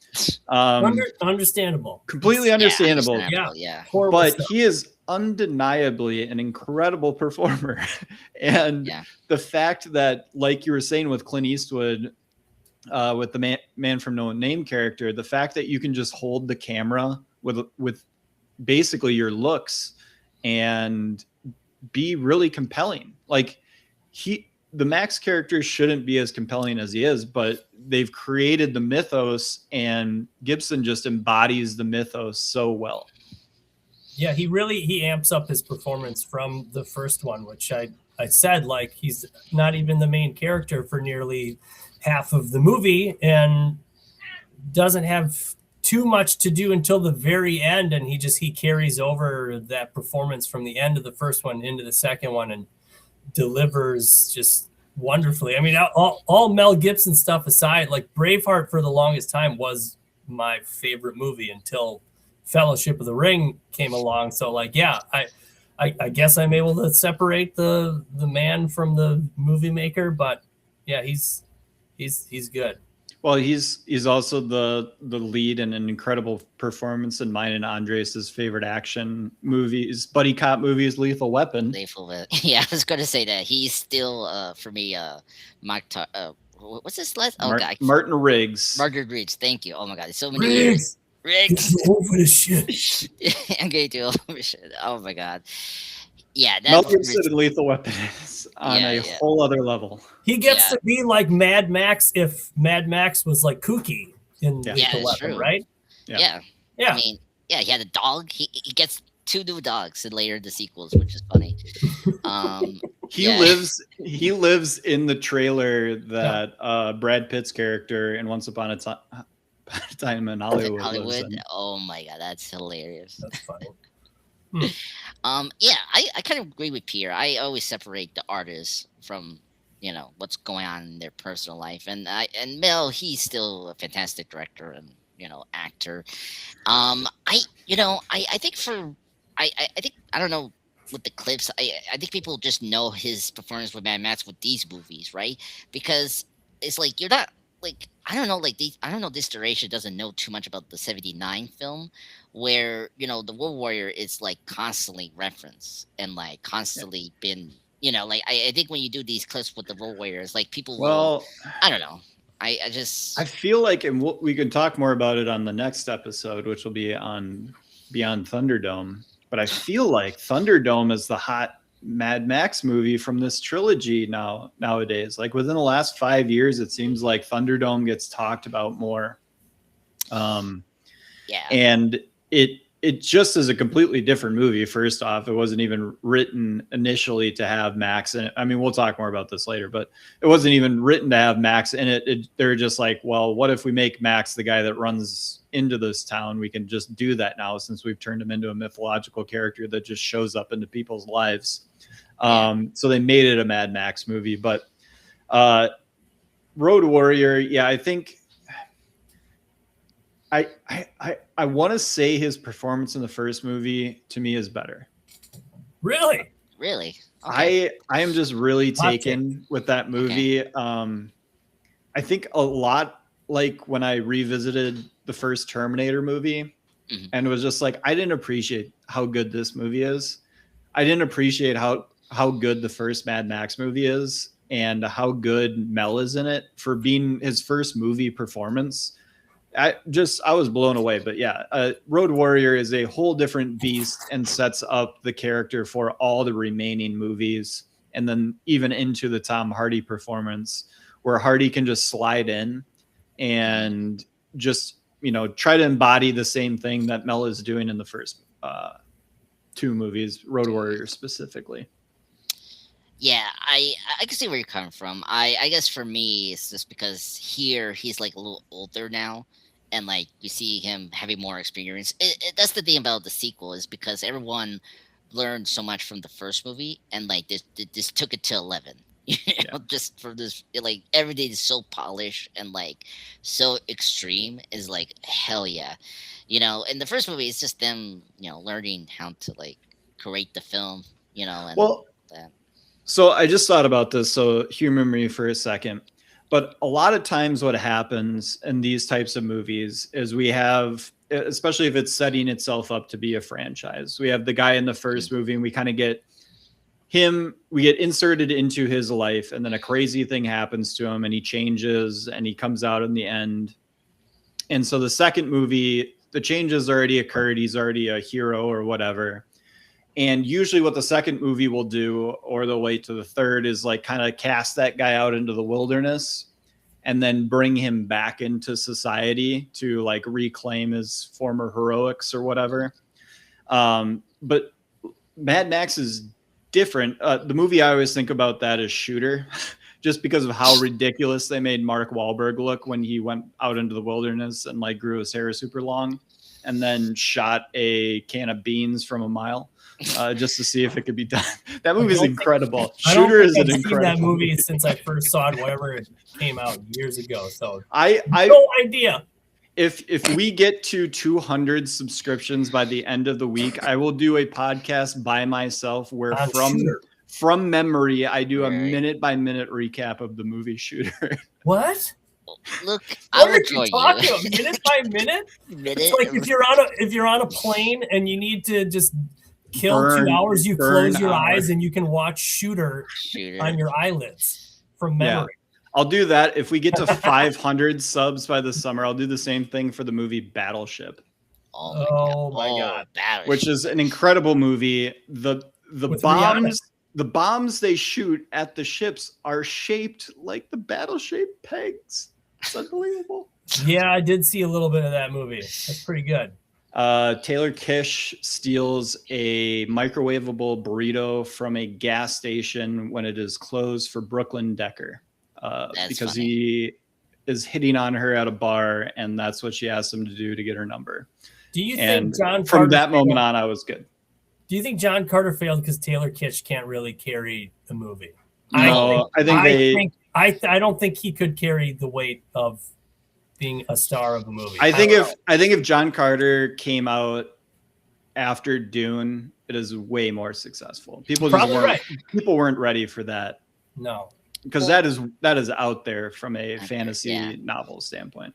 Understandable. Completely understandable. Yeah. But he is undeniably an incredible performer. And the fact that, like you were saying with Clint Eastwood, with the man from No Name character, the fact that you can just hold the camera with basically your looks and be really compelling. Like the Max character shouldn't be as compelling as he is, but they've created the mythos, and Gibson just embodies the mythos so well. Yeah, he amps up his performance from the first one, which I said, like, he's not even the main character for nearly half of the movie and doesn't have too much to do until the very end, and he carries over that performance from the end of the first one into the second one and delivers just wonderfully. I mean, all Mel Gibson stuff aside, like Braveheart for the longest time was my favorite movie until Fellowship of the Ring came along. So like, yeah, I guess I'm able to separate the man from the movie maker, but yeah, he's good. Well, he's also the lead in an incredible performance in mine and Andres' favorite action movies, buddy cop movies, Lethal Weapon. Yeah, I was going to say that he's still for me, what's his last? Oh God, Martin Riggs. Martin Riggs. Thank you. Oh my God, so many years. Riggs. Over the shit. I'm getting too over shit. Oh my God. Yeah, Mel Gibson in Lethal Weapon is on a whole other level. He gets to be like Mad Max if Mad Max was like kooky in Lethal Weapon, true. right? Yeah. I mean, he had a dog. He gets 2 new dogs in later the sequels, which is funny. He lives in the trailer that Brad Pitt's character in Once Upon a Time in Hollywood. Oh my God, that's hilarious. That's funny. I kind of agree with Pierre. I always separate the artists from what's going on in their personal life, and Mel, he's still a fantastic director and actor. I think I don't know with the clips. I think people just know his performance with Mad Max with these movies, right? Because it's like you're not like I don't know this duration doesn't know too much about the 79 film where the Road Warrior is like constantly referenced and like constantly been like I think when you do these clips with the Road Warrior, it's like people I don't know. I feel like, and we can talk more about it on the next episode, which will be on Beyond Thunderdome, but I feel like Thunderdome is the hot Mad Max movie from this trilogy nowadays. Like within the last 5 years, it seems like Thunderdome gets talked about more. And it just is a completely different movie. First off, it wasn't even written initially to have Max in it. I mean, we'll talk more about this later, but it wasn't even written to have Max in it. They're just like, well, what if we make Max the guy that runs into this town? We can just do that now since we've turned him into a mythological character that just shows up into people's lives. So they made it a Mad Max movie, but Road Warrior, I think I want to say his performance in the first movie to me is better. Really? Okay. I am just really taken with that movie. Okay. I think a lot like when I revisited the first Terminator movie, and it was just like I didn't appreciate how good this movie is. I didn't appreciate how good the first Mad Max movie is and how good Mel is in it for being his first movie performance. I was blown away. But Road Warrior is a whole different beast and sets up the character for all the remaining movies, and then even into the Tom Hardy performance where Hardy can just slide in and just try to embody the same thing that Mel is doing in the first 2 movies, Road Warrior specifically. Yeah, I can see where you're coming from. I guess for me, it's just because here he's like a little older now, and like you see him having more experience. That's the thing about the sequel is because everyone learned so much from the first movie, and like this took it to 11. just for this, like everything is so polished and like so extreme is like hell yeah, in the first movie it's just them, learning how to like create the film, and Well, that. so I just thought about this, so humor me for a second. But a lot of times what happens in these types of movies is we have, especially if it's setting itself up to be a franchise, we have the guy in the first movie and we kind of get we get inserted into his life, and then a crazy thing happens to him and he changes and he comes out in the end. And so the second movie, the changes already occurred. He's already a hero or whatever. And usually what the second movie will do, or they'll wait to the third, is like kind of cast that guy out into the wilderness and then bring him back into society to like reclaim his former heroics or whatever. But Mad Max is different. The movie I always think about that is Shooter, just because of how ridiculous they made Mark Wahlberg look when he went out into the wilderness and like grew his hair super long and then shot a can of beans from a mile. Just to see if it could be done. That movie is incredible. Shooter is an incredible that movie movie. since I first saw it, whenever it came out years ago. So I no idea. If we get to 200 subscriptions by the end of the week, I will do a podcast by myself where from memory I do a minute by minute recap of the movie Shooter. What? Look, what are you talking about? Minute by minute? It's like if you're on a plane and you need to just kill 2 hours, you close your eyes and you can watch Shooter on your eyelids from memory. Yeah. I'll do that. If we get to 500 subs by the summer, I'll do the same thing for the movie Battleship. Oh my God. Battleship. Which is an incredible movie. The bombs they shoot at the ships are shaped like the battle-shaped pegs. It's unbelievable. Yeah, I did see a little bit of that movie. That's pretty good. Taylor Kish steals a microwavable burrito from a gas station when it is closed for Brooklyn Decker, because funny. he is hitting on her at a bar, and that's what she asked him to do to get her number. Do you think John Carter from that moment on, I was good. Do you think John Carter failed because Taylor Kitsch can't really carry the movie? No, I don't think he could carry the weight of being a star of a movie. I think if John Carter came out after Dune, it is way more successful. People weren't ready for that. No, because that is out there from a fantasy novel standpoint.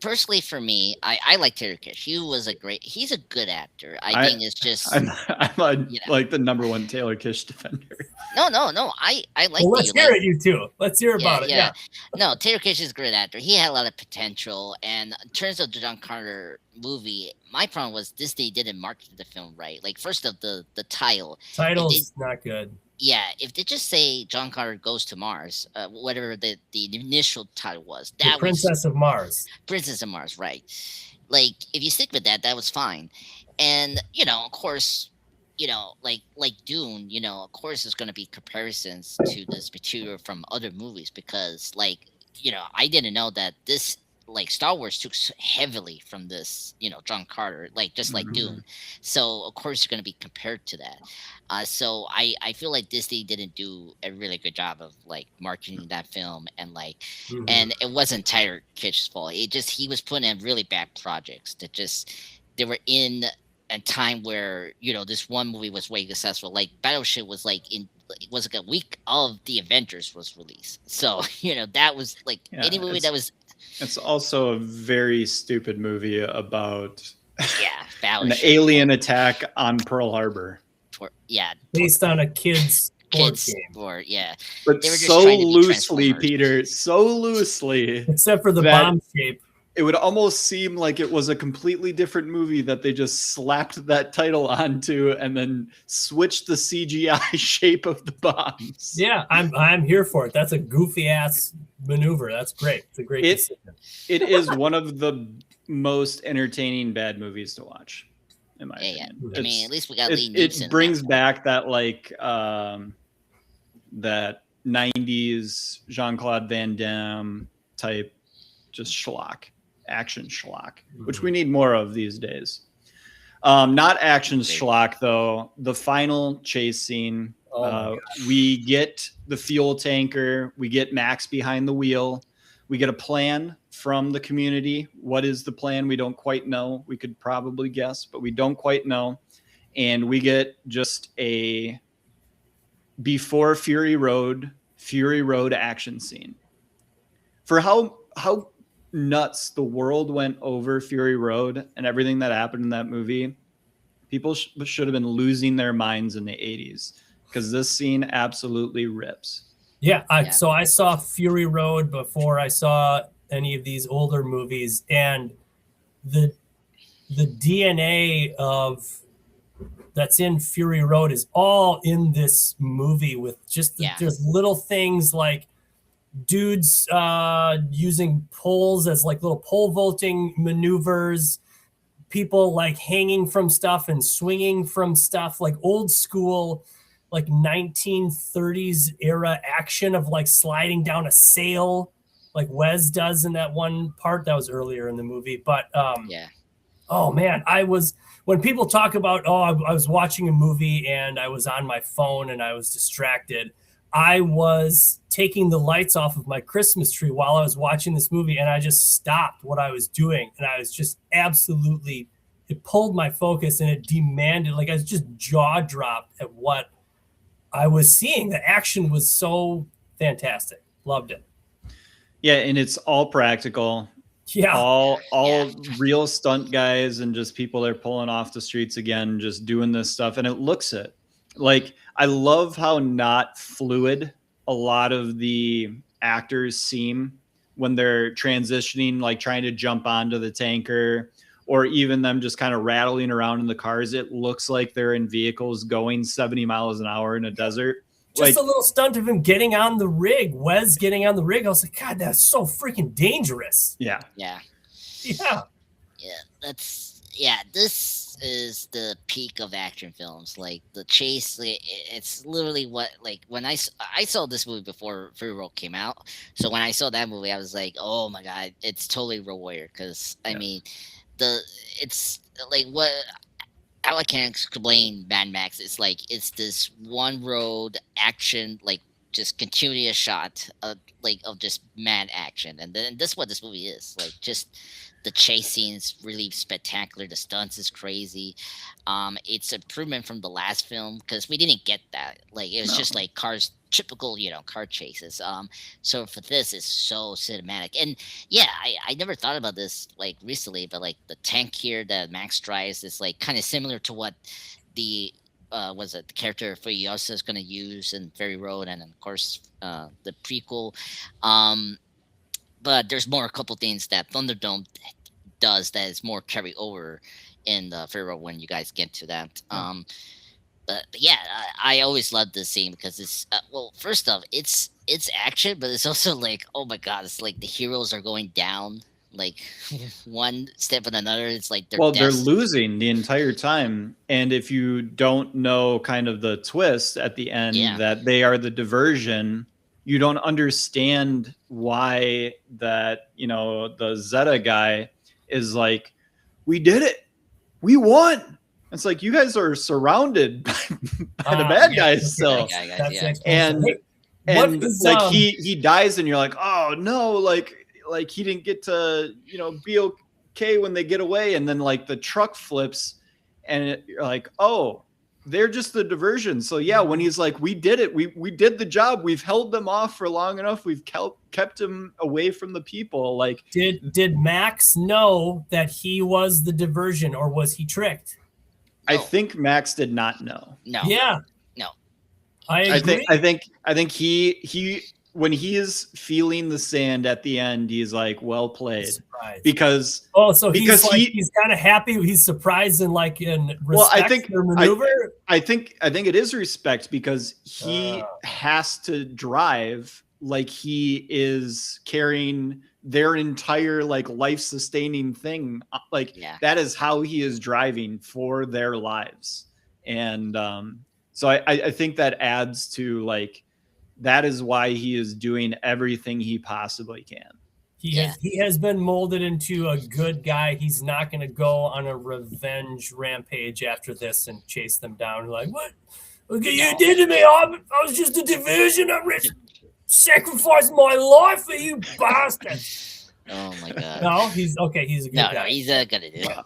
Personally, for me, I like Taylor Kitsch. He's a good actor. I think it's just I'm like the number one Taylor Kitsch defender. No. I like. Well, let's hear it, you two. Let's hear about it. Yeah. No, Taylor Kitsch is a great actor. He had a lot of potential. And in terms of the John Carter movie, my problem was Disney didn't market the film right. Like, first of the title. Title's not good. Yeah, if they just say John Carter Goes to Mars, whatever the initial title was, that Princess of Mars. Princess of Mars, right? Like, if you stick with that was fine. And of course, like Dune, of course, there's going to be comparisons to this material from other movies because, like, I didn't know that this. Like Star Wars took heavily from this, John Carter, like just like Dune. So of course you're going to be compared to that. So I feel like Disney didn't do a really good job of like marketing that film and like, and it wasn't Taylor Kitsch's fault. He was putting in really bad projects that they were in a time where, this one movie was way successful. Like Battleship was like it was like a week of the Avengers was released. So, that was like any movie that was. It's also a very stupid movie about an alien attack on Pearl Harbor. Based on a kid's game. But so loosely, Peter, so loosely. Except for the bomb shape. It would almost seem like it was a completely different movie that they just slapped that title onto and then switched the CGI shape of the bombs. Yeah, I'm here for it. That's a goofy ass maneuver. That's great. It's a great decision. It is one of the most entertaining bad movies to watch, in my opinion. I mean, at least we got Lee Neeson. It brings back that like that 90s Jean-Claude Van Damme type just schlock. Action schlock, which we need more of these days. Not action schlock though. The final chase scene We get the fuel tanker. We get Max behind the wheel. We get a plan from the community. What is the plan? We don't quite know. We could probably guess, but we don't quite know. And we get just a before Fury Road action scene. For how nuts the world went over Fury Road and everything that happened in that movie, people should have been losing their minds in the 80s, because this scene absolutely rips. So I saw Fury Road before I saw any of these older movies, and the DNA of that's in Fury Road is all in this movie, with just just little things like dudes using poles as like little pole vaulting maneuvers, people like hanging from stuff and swinging from stuff, like old school, like 1930s era action of like sliding down a sail, like Wes does in that one part that was earlier in the movie. But oh man, when people talk about, I was watching a movie and I was on my phone and I was distracted, I was taking the lights off of my Christmas tree while I was watching this movie, and I just stopped what I was doing, and I was just absolutely, it pulled my focus and it demanded, like I was just jaw dropped at what I was seeing. The action was so fantastic. Loved it. Yeah, and it's all practical. Yeah. All real stunt guys and just people that are pulling off the streets again, just doing this stuff, and it looks it. Like, I love how not fluid a lot of the actors seem when they're transitioning, like trying to jump onto the tanker, or even them just kind of rattling around in the cars. It looks like they're in vehicles going 70 miles an hour in a desert. Just a little stunt of him getting on the rig, Wes getting on the rig. I was like, God, that's so freaking dangerous. Yeah. This is the peak of action films. Like the chase, it's literally what, like when I saw this movie before Fury Road came out. So when I saw that movie, I was like, oh my God, it's totally Road Warrior. Because I mean, it's like what. How I can explain Mad Max is like, it's this one road action, like just continuous shot of just mad action, and then this is what this movie is like. Just the chase scenes really spectacular. The stunts is crazy. It's improvement from the last film because we didn't get that. Like it was just like cars, typical car chases. So for this, it's so cinematic. And yeah, I never thought about this like recently, but like the tank here that Max drives is like kind of similar to what the the character Furiosa is going to use in Ferry Road, and of course the prequel. But there's a couple things that Thunderdome does that is more carry over in the Ferry Road when you guys get to that. But yeah, I always love this scene because it's first off, it's action, but it's also like, oh my God, it's like the heroes are going down like one step and another. It's like they're losing the entire time. And if you don't know kind of the twist at the end that they are the diversion, you don't understand why that, the Zeta guy is like, we did it. We won. It's like, you guys are surrounded by the bad guys still. And like he dies and you're like, oh no, like he didn't get to, be okay when they get away. And then like the truck flips and you're like, oh, they're just the diversion. So yeah, when he's like, we did it. We did the job. We've held them off for long enough. We've kept him away from the people. Like, did Max know that he was the diversion, or was he tricked? I think Max did not know. No. Yeah. No. I agree. I think he when he is feeling the sand at the end, he's like, well played. Because he's kind of happy. He's surprised and like in respect or maneuver. I think it is respect, because he has to drive like he is carrying their entire like life sustaining thing. Like that is how he is driving for their lives. And so I think that adds to like, that is why he is doing everything he possibly can. He has been molded into a good guy. He's not going to go on a revenge rampage after this and chase them down. Like, what? Look what you did to me. I was just a diversion. I sacrificed my life for you, bastard. Oh my god. No, he's okay. He's a good guy. No, he's gonna do. Wow.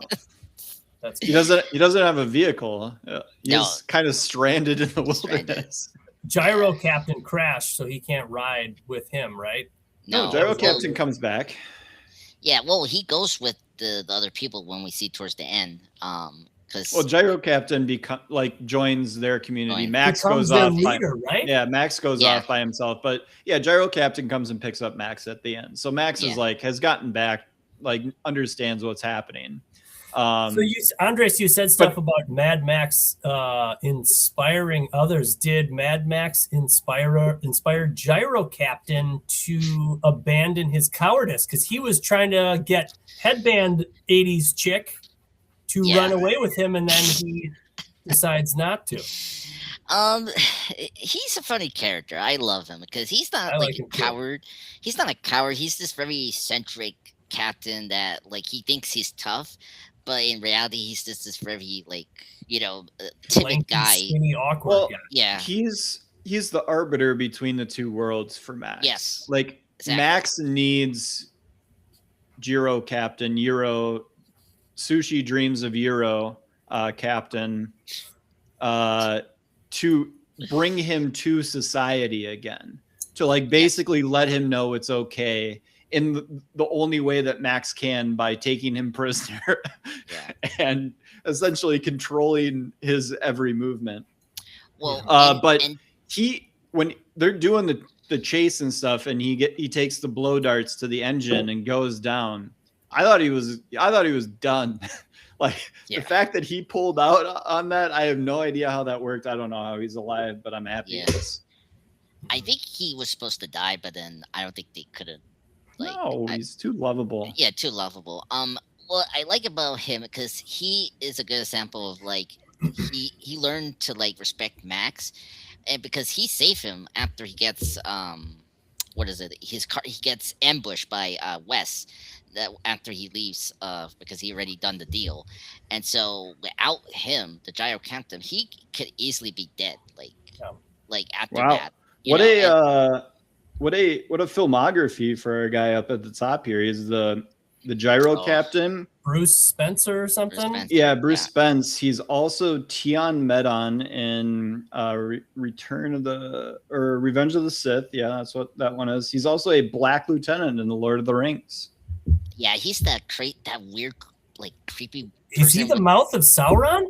That's He doesn't have a vehicle. He's No. kind of stranded in the wilderness. Gyro Captain crashed, so he can't ride with him, right? No, Gyro Captain comes back. Yeah, well, he goes with the other people when we see towards the end. Because Gyro Captain joins their community. Join. Max Becomes goes their off. leader, right? Yeah, Max goes Yeah. off by himself. But yeah, Gyro Captain comes and picks up Max at the end. So Max is has gotten back, understands what's happening. So Andres, you said stuff about Mad Max inspiring others. Did Mad Max inspire Gyro Captain to abandon his cowardice? Because he was trying to get headband 80s chick to run away with him, and then he decides not to. He's a funny character. I love him because he's not a coward. He's not a coward. He's this very eccentric captain that he thinks he's tough, but in reality he's just this very timid guy. Skinny, awkward guy. Yeah. He's the arbiter between the two worlds for Max. Yes. Exactly. Max needs Gyro Captain, Sushi dreams of Euro Captain to bring him to society again, to basically let him know it's okay in the only way that Max can, by taking him prisoner and essentially controlling his every movement. Well, when they're doing the chase and stuff, and he takes the blow darts to the engine and goes down, I thought he was done. The fact that he pulled out on that, I have no idea how that worked. I don't know how he's alive, but I'm happy. Yes. I think he was supposed to die, but then I don't think they could have. He's too lovable. Yeah, too lovable. What I like about him, because he is a good example of he learned to respect Max, and because he saved him after he gets he gets ambushed by Wes. That after he leaves, because he already done the deal, and so without him, the Gyro Captain, he could easily be dead. After that. What a filmography for a guy up at the top here. He's the Gyro Captain, Bruce Spencer or something. Bruce Spence. He's also Tion Medon in Revenge of the Sith. Yeah, that's what that one is. He's also a Black Lieutenant in the Lord of the Rings. Yeah, he's that weird, creepy. Is he the mouth of Sauron?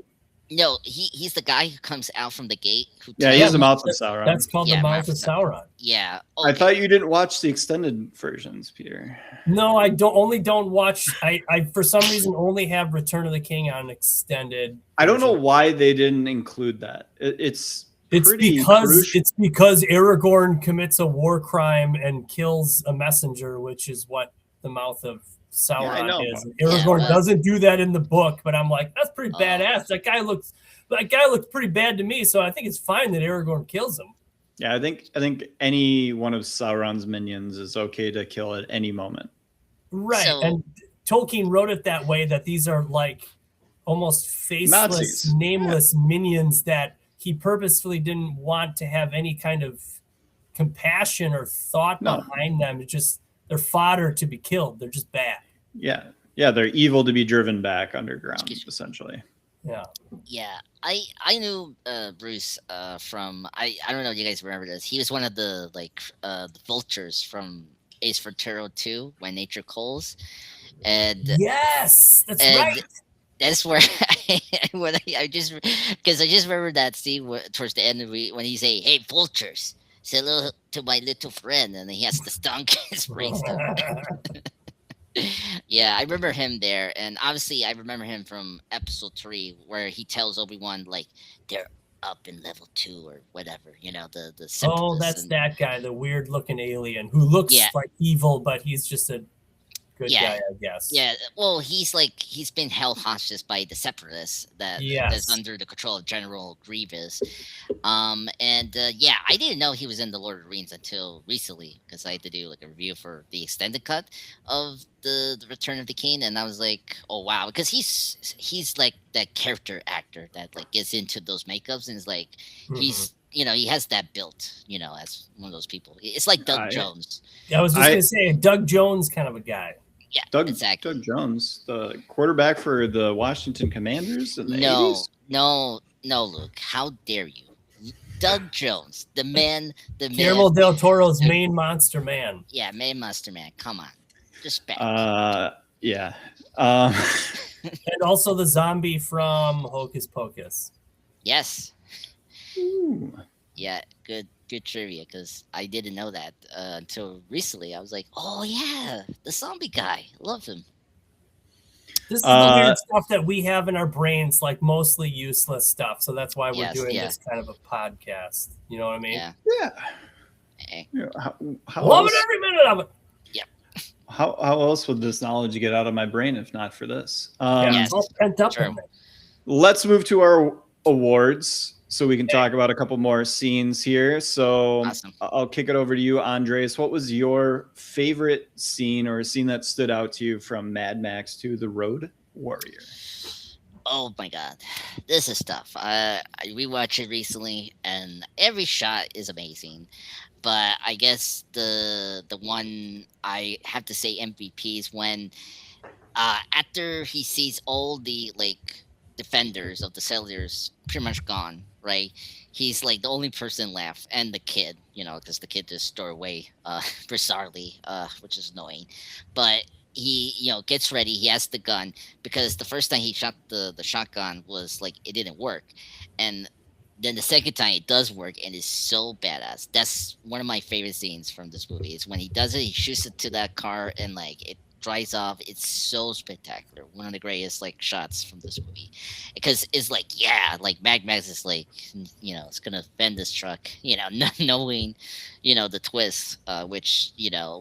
No, he's the guy who comes out from the gate. He's the mouth of Sauron. That's called the mouth of Sauron. Yeah. Okay. I thought you didn't watch the extended versions, Peter. No, I don't watch. I for some reason only have Return of the King on extended. I don't know why they didn't include that. It's because Aragorn commits a war crime and kills a messenger, which is what the mouth of Sauron is. Aragorn doesn't do that in the book, but I'm like, that's pretty badass. That guy looks pretty bad to me, so I think it's fine that Aragorn kills him. Yeah, I think any one of Sauron's minions is okay to kill at any moment. Right, and Tolkien wrote it that way, that these are almost faceless, Nazis. Nameless minions that he purposefully didn't want to have any kind of compassion or thought behind them. It's just they're fodder to be killed. They're just bad. Yeah, they're evil to be driven back underground, essentially. Yeah, I knew Bruce from I don't know if you guys remember this. He was one of the the vultures from Ace Ventura 2, When Nature Calls, and yes, that's right. That's where I just remember that scene towards the end when he say, "Hey, vultures, say hello to my little friend," and then he has to stunk his brains. Yeah, I remember him there, and obviously I remember him from episode 3 where he tells Obi-Wan they're up in level 2 or whatever, the that's that guy, the weird looking alien who looks like evil, but he's just a good Yeah. guy, I guess. Yeah, well, he's been held hostage by the separatists that's under the control of General Grievous. Yeah, I didn't know he was in the Lord of the Rings until recently because I had to do like a review for the extended cut of the Return of the King, and I was like, oh wow, because he's like that character actor that like gets into those makeups and is like he's he has that built as one of those people. It's like Doug Jones. Yeah, I was just gonna say Doug Jones kind of a guy. Yeah, exactly. Doug Jones, the quarterback for the Washington Commanders in the 80s? No, Luke. How dare you? Doug Jones, the man. Guillermo del Toro's main monster man. Yeah, main monster man. Come on. Respect. Yeah. And also the zombie from Hocus Pocus. Yes. Ooh. Yeah, good trivia because I didn't know that until recently. I was like, oh yeah, the zombie guy. Love him. This is the weird stuff that we have in our brains, like mostly useless stuff. So that's why we're doing this kind of a podcast. You know what I mean? Yeah. Hey. How Love else, it every minute of it. Yep. How else would this knowledge get out of my brain if not for this? It's all pent up in there. Let's move to our awards so we can talk about a couple more scenes here. So awesome. I'll kick it over to you, Andres. What was your favorite scene or a scene that stood out to you from Mad Max to The Road Warrior? Oh my God, this is tough. I rewatched it recently, and every shot is amazing. But I guess the one I have to say MVP is when after he sees all the like defenders of the settlers pretty much gone, right? He's like the only person left, and the kid, because the kid just tore away bizarrely, which is annoying. But he, gets ready. He has the gun because the first time he shot the shotgun was like it didn't work, and then the second time it does work and it's so badass. That's one of my favorite scenes from this movie. Is when he does it, he shoots it to that car and like it drives off. It's so spectacular. One of the greatest like shots from this movie because it's like like Mad Max is like it's gonna fend this truck, not knowing the twist. Which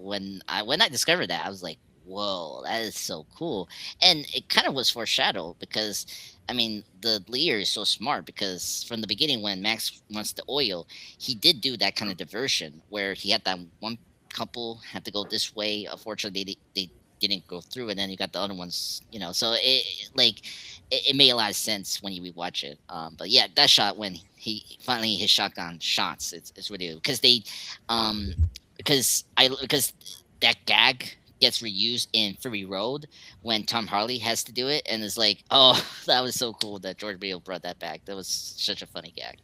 when I discovered that, I was like, whoa, that is so cool. And it kind of was foreshadowed because I mean the leader is so smart because from the beginning when Max wants the oil, he did do that kind of diversion where he had that one couple had to go this way. Unfortunately they didn't go through, and then you got the other ones, so it made a lot of sense when you rewatch it. But yeah, that shot when he finally his shotgun shots, it's really because they because that gag gets reused in Fury Road when Tom Hardy has to do it, and it's like, oh, that was so cool that George Bale brought that back. That was such a funny gag.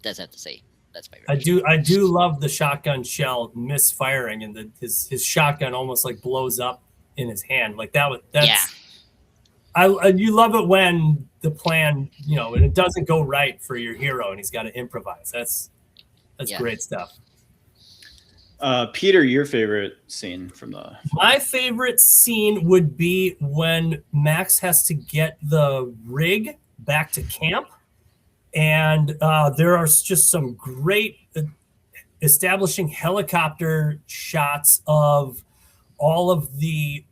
Does have to say. That's my I do love the shotgun shell misfiring and his shotgun almost like blows up in his hand. Like that's you love it when the plan, and it doesn't go right for your hero and he's got to improvise. That's great stuff. Peter, your favorite scene from My favorite scene would be when Max has to get the rig back to camp. And there are just some great establishing helicopter shots of all of the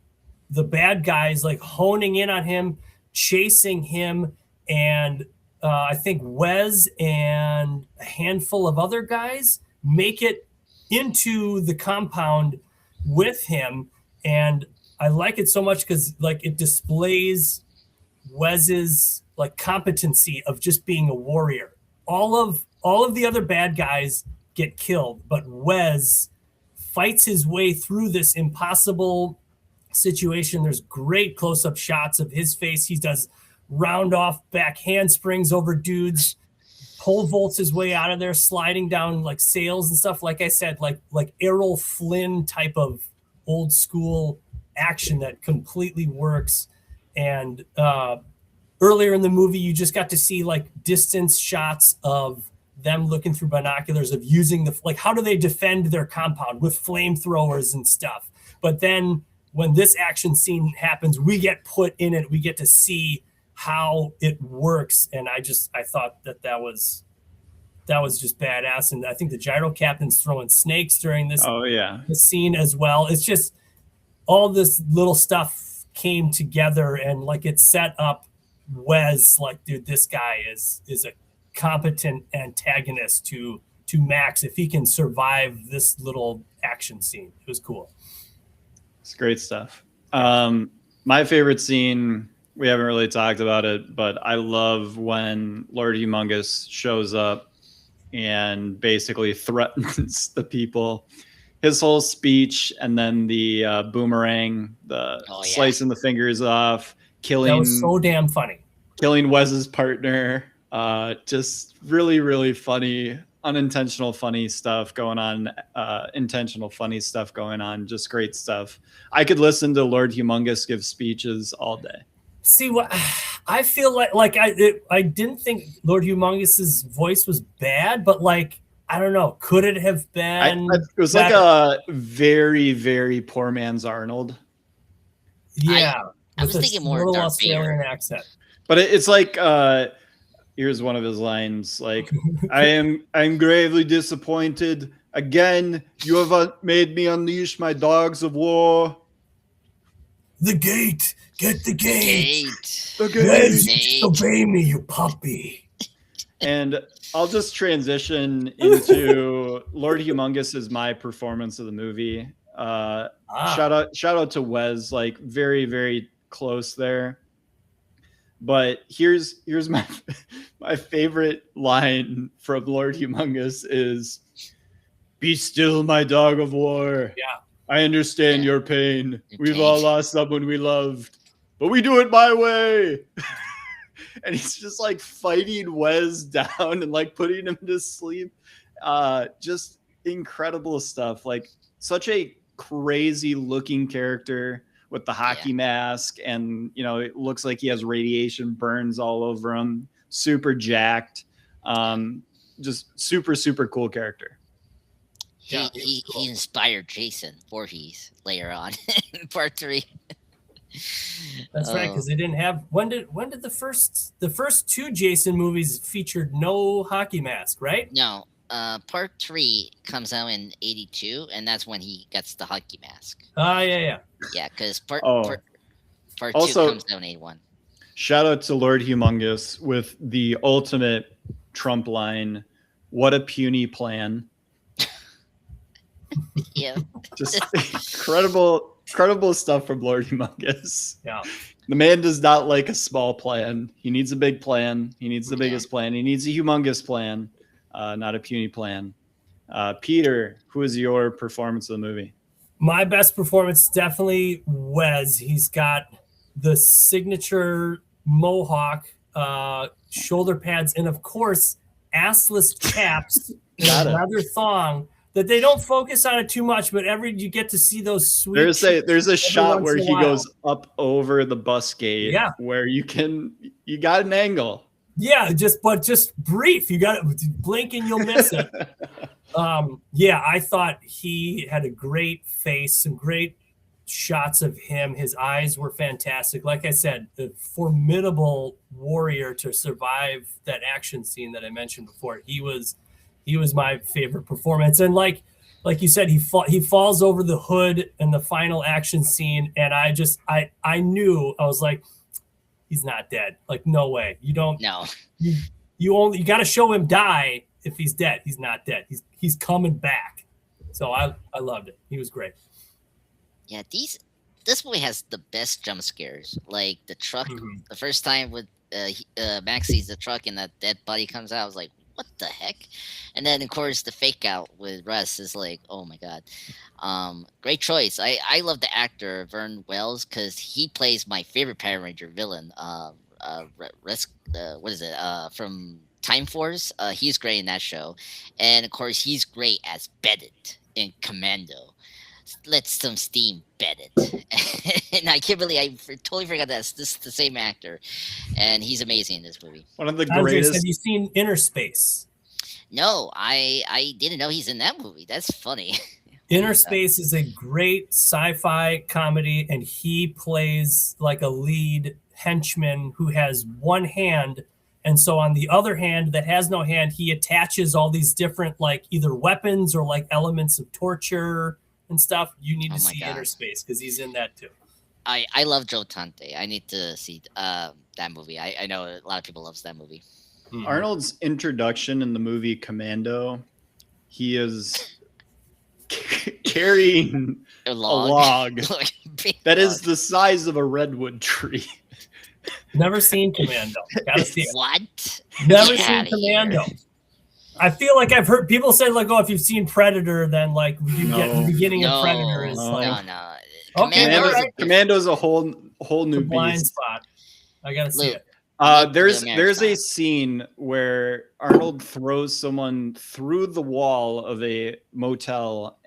bad guys like honing in on him, chasing him, and I think Wes and a handful of other guys make it into the compound with him. And I like it so much because like it displays Wes's like competency of just being a warrior. All of the other bad guys get killed, but Wes fights his way through this impossible situation. There's great close-up shots of his face. He does round off back handsprings over dudes, pole vaults his way out of there, sliding down like sails and stuff. Like I said, like Errol Flynn type of old school action that completely works. And earlier in the movie, you just got to see like distance shots of them looking through binoculars of using how do they defend their compound with flamethrowers and stuff. But then when this action scene happens, we get put in it. We get to see how it works. And I thought that was just badass. And I think the Gyro Captain's throwing snakes during this, this scene as well. It's just, all this little stuff came together, and like it set up Wes, like, dude, this guy is a competent antagonist to Max if he can survive this little action scene. It was cool. It's great stuff. My favorite scene, we haven't really talked about it, but I love when Lord Humongous shows up and basically threatens the people. His whole speech, and then the boomerang, slicing the fingers off, killing. That was so damn funny. Killing Wes's partner. Just really, really funny, unintentional funny stuff going on, intentional funny stuff going on. Just great stuff. I could listen to Lord Humongous give speeches all day. See, what I feel like I didn't think Lord Humongous's voice was bad, but like, I don't know, could it have been? It was better? Like a very, very poor man's Arnold. Yeah, I was thinking more Darth Australian Vader accent. But it's like, here's one of his lines, like, I'm gravely disappointed. Again, you have made me unleash my dogs of war. The gate. Get the gate. The gate. Yes, obey me, you puppy. And I'll just transition into Lord Humongous is my performance of the movie. Shout out to Wes, like very, very close there. But here's my favorite line from Lord Humongous is, "Be still, my dog of war. Yeah. I understand your pain. We've all lost someone we loved, but we do it my way." And he's just like fighting Wes down and like putting him to sleep. Just incredible stuff. Like such a crazy looking character with the hockey mask, and it looks like he has radiation burns all over him. Super jacked. Just super, super cool character. He inspired Jason Voorhees later on in part 3. That's right, because they didn't have. When did the first 2 Jason movies featured no hockey mask, right? No, part 3 comes out in 82, and that's when he gets the hockey mask. Yeah, because part 2 also, comes out in 81. Shout out to Lord Humongous with the ultimate Trump line, "What a puny plan." Yeah, just incredible stuff from Lord Humongous. Yeah, the man does not like a small plan. He needs a big plan. He needs the biggest plan. He needs a humongous plan, not a puny plan. Peter, who is your performance of the movie? My best performance, definitely Wes. He's got the signature mohawk, shoulder pads, and of course, assless chaps and a leather thong. That they don't focus on it too much, but you get to see those sweet. There's a shot where he goes up over the bus gate. Yeah, where you got an angle. Yeah, just brief. You got to blink and you'll miss it. I thought he had a great face, some great shots of him. His eyes were fantastic. Like I said, the formidable warrior to survive that action scene that I mentioned before. He was my favorite performance. And like you said, he falls over the hood in the final action scene. And I knew, I was like, he's not dead. Like, no way. You don't. No. You got to show him die if he's dead. He's not dead. He's coming back. So I loved it. He was great. Yeah, this movie has the best jump scares. Like the truck, the first time with Max sees the truck and that dead body comes out, I was like, what the heck? And then of course the fake out with Russ is like, oh my god. Great choice. I love the actor Vern Wells because he plays my favorite Power Ranger villain, what is it, from Time Force. He's great in that show, and of course he's great as Bennett in Commando. Let some steam, Bennett. And I totally forgot that's the same actor, and he's amazing in this movie. One of the greatest. Have you seen Inner Space? No, I didn't know he's in that movie. That's funny. Inner Space is a great sci-fi comedy, and he plays like a lead henchman who has one hand, and so on the other hand that has no hand, he attaches all these different like either weapons or like elements of torture and stuff, you need Oh to my see God. Inner Space because he's in that too. I love Joe Tante. I need to see that movie. I know a lot of people loves that movie. Mhm. Arnold's introduction in the movie Commando, he is carrying A a log. log Like, big that log. is the size of a redwood tree. Never seen Commando. Gotta see it. What? Never Get seen outta here. Commando. I feel like I've heard people say like, "Oh, if you've seen Predator, then like you get the No. beginning of No, Predator is no. like no. Okay, Commando all is right. Commando's a whole a new blind beast. spot. I gotta see Luke, it. need to do There's a a marathon. scene where Arnold throws someone through the wall of a motel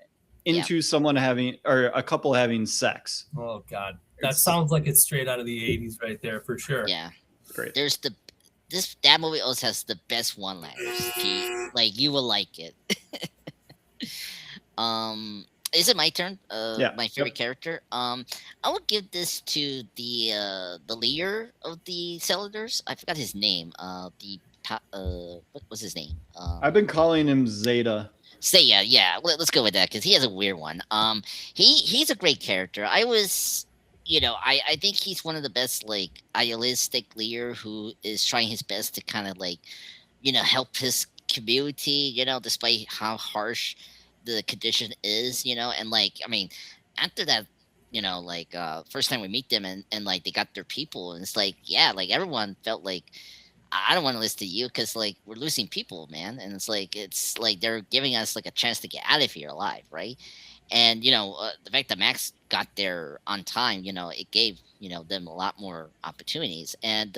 into someone having, or a couple having sex. Oh God, that It's sounds like it's straight out of the '80s right there for sure. Yeah. great. There's that movie also has the best one-liners, Pete. Like you will like it. Is it my turn? Yeah. My favorite character. I would give this to the leader of the Cylinders. I forgot his name. What was his name? I've been calling him Zeta. Say yeah. Let's go with that because he has a weird one. He's a great character. I think he's one of the best like idealistic leader who is trying his best to kind of like, help his community. Despite how harsh the condition is. And like I mean, after that. First time we meet them and like they got their people and it's like like everyone felt like I don't want to listen to you because like we're losing people, man, and it's like they're giving us like a chance to get out of here alive, right? And the fact that Max got there on time, it gave them a lot more opportunities. And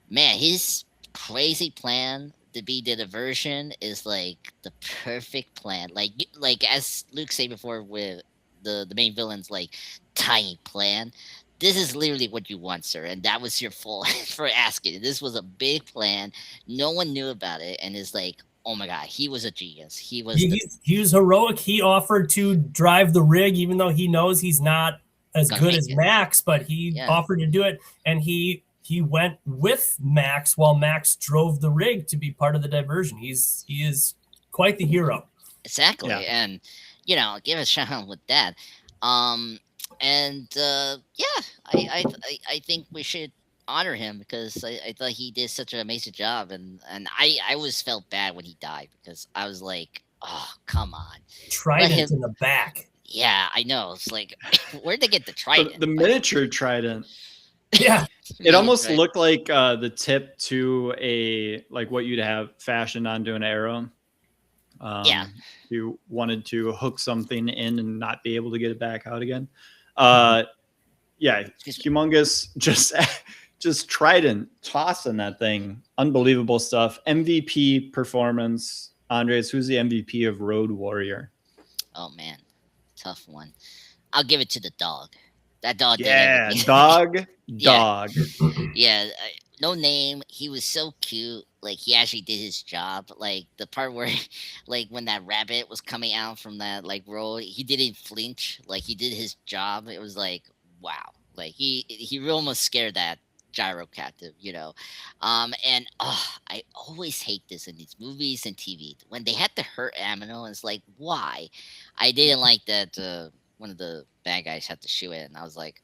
man, his crazy plan to be the diversion is like the perfect plan. Like as Luke said before with the main villain's like tiny plan. This is literally what you want, sir, and that was your fault for asking. This was a big plan. No one knew about it, and it's like, oh my god, he was a genius. He was. He was heroic. He offered to drive the rig, even though he knows he's not as good as Max, but he offered to do it, and he went with Max while Max drove the rig to be part of the diversion. He is quite the hero. Exactly, and give a shout out with that. I think we should honor him because I thought he did such an amazing job, and I always felt bad when he died because I was like, oh come on, Trident in the back. Yeah, I know. It's like, where'd they get the trident? The miniature trident. Yeah, it almost looked like the tip to a like what you'd have fashioned onto an arrow. You wanted to hook something in and not be able to get it back out again. Humongous just trident tossing that thing. Unbelievable stuff. MVP performance. Andres, who's the MVP of Road Warrior? Oh man, tough one. I'll give it to the dog. That dog did everything. Dog. Yeah, no name. He was so cute. Like he actually did his job. Like the part where, like when that rabbit was coming out from that like roll, he didn't flinch. Like he did his job. It was like wow. Like he almost scared that Gyro Captain, and I always hate this in these movies and TV when they had to hurt Amino. It's like why? I didn't like that. One of the bad guys had to shoot it, and I was like,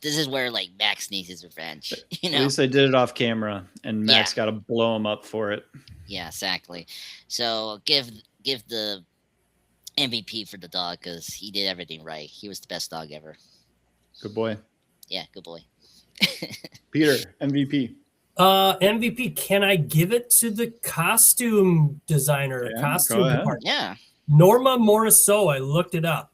this is where like Max needs his revenge. At least they did it off camera, and Max got to blow him up for it. Yeah, exactly. So give the MVP for the dog because he did everything right. He was the best dog ever. Good boy. Yeah, good boy. Peter, MVP. MVP. Can I give it to the costume designer? Costume department? Yeah. Norma Morisot, I looked it up.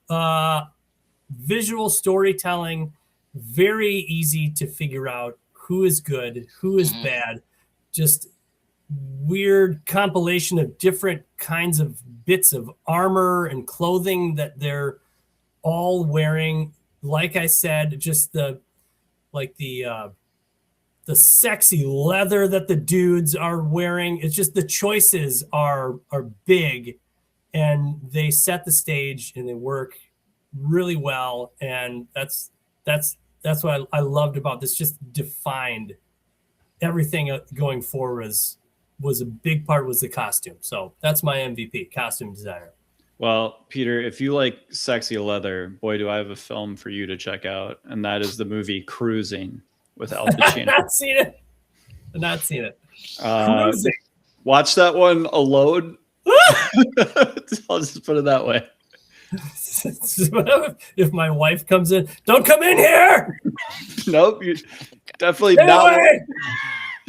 Visual storytelling, very easy to figure out who is good, who is bad. Just weird compilation of different kinds of bits of armor and clothing that they're all wearing. Like I said, just the sexy leather that the dudes are wearing. It's just the choices are big. And they set the stage and they work really well. And that's what I loved about this. Just defined everything going forward was a big part was the costume. So that's my MVP, costume designer. Well, Peter, if you like sexy leather, boy, do I have a film for you to check out, and that is the movie Cruising with Al Pacino. Not seen it. Not seen it. Cruising. Watch that one alone. I'll just put it that way. If my wife comes in, don't come in here. Nope, you definitely not.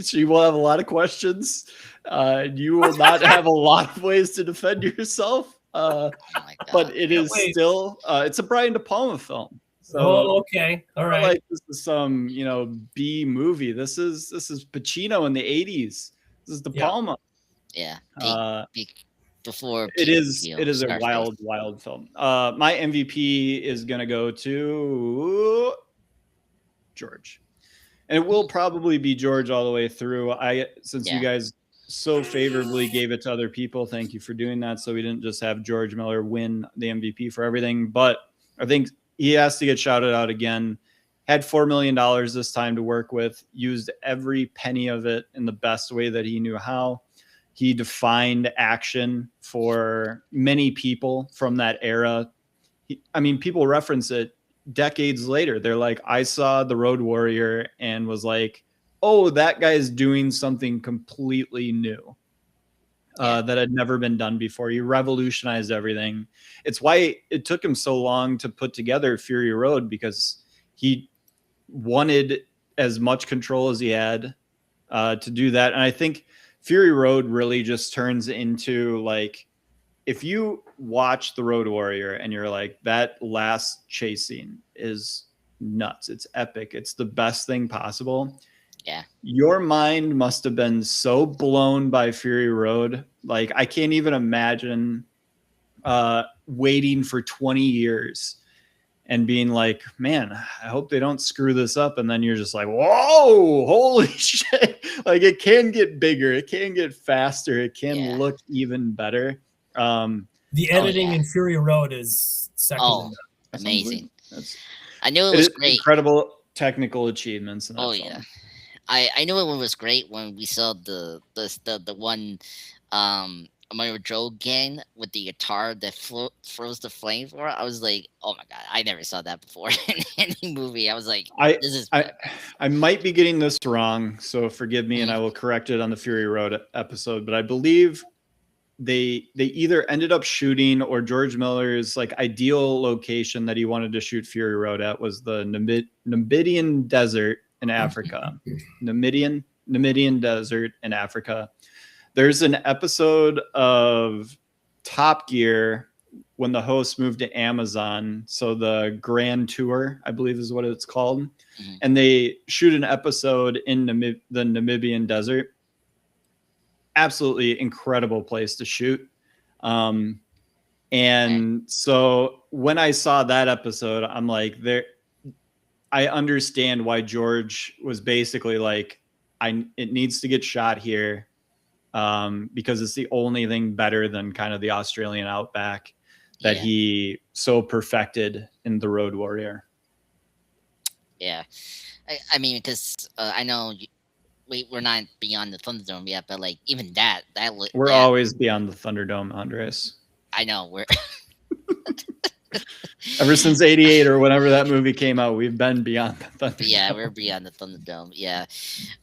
She will have a lot of questions. You will not have a lot of ways to defend yourself. But it is still it's a Brian De Palma film. So okay, all right. Like this is some B movie. This is Pacino in the 80s. This is De Palma. Yeah. Before it is a wild film. My MVP is gonna go to George, and it will probably be George all the way through. Since you guys so favorably gave it to other people, thank you for doing that. So we didn't just have George Miller win the MVP for everything, but I think he has to get shouted out again. Had $4 million this time to work with, used every penny of it in the best way that he knew how. He defined action for many people from that era. People reference it decades later. They're like, I saw The Road Warrior and was like, oh, that guy's doing something completely new that had never been done before. He revolutionized everything. It's why it took him so long to put together Fury Road, because he wanted as much control as he had to do that. And I think Fury Road really just turns into, like, if you watch The Road Warrior and you're like, that last chase scene is nuts. It's epic. It's the best thing possible. Yeah. Your mind must have been so blown by Fury Road. Like, I can't even imagine waiting for 20 years and being like, man, I hope they don't screw this up. And then you're just like, whoa, holy shit. Like, it can get bigger. It can get faster. It can look even better. The editing in Fury Road is second to none. Amazing. I knew it was great. Incredible technical achievements. In that film. Yeah. I knew it was great when we saw the one Mario Joe gang with the guitar that throws the flame for it. I was like, oh my god, I never saw that before in any movie. I was like, I might be getting this wrong, so forgive me, and I will correct it on the Fury Road episode. But I believe they either ended up shooting, or George Miller's like ideal location that he wanted to shoot Fury Road at was the Namibian desert in Africa. Namibian desert in Africa. There's an episode of Top Gear when the host moved to Amazon. So the Grand Tour, I believe is what it's called. Mm-hmm. And they shoot an episode in the Namibian desert. Absolutely incredible place to shoot. So when I saw that episode, I'm like, I understand why George was basically like, it needs to get shot here. Because it's the only thing better than kind of the Australian outback that he so perfected in The Road Warrior. Yeah. I mean, because I know we're not beyond the Thunderdome yet, but like even we're always beyond the Thunderdome, Andres. I know we're ever since '88 or whenever that movie came out, we've been beyond the Thunderdome. Yeah, we're beyond the Thunderdome. Yeah,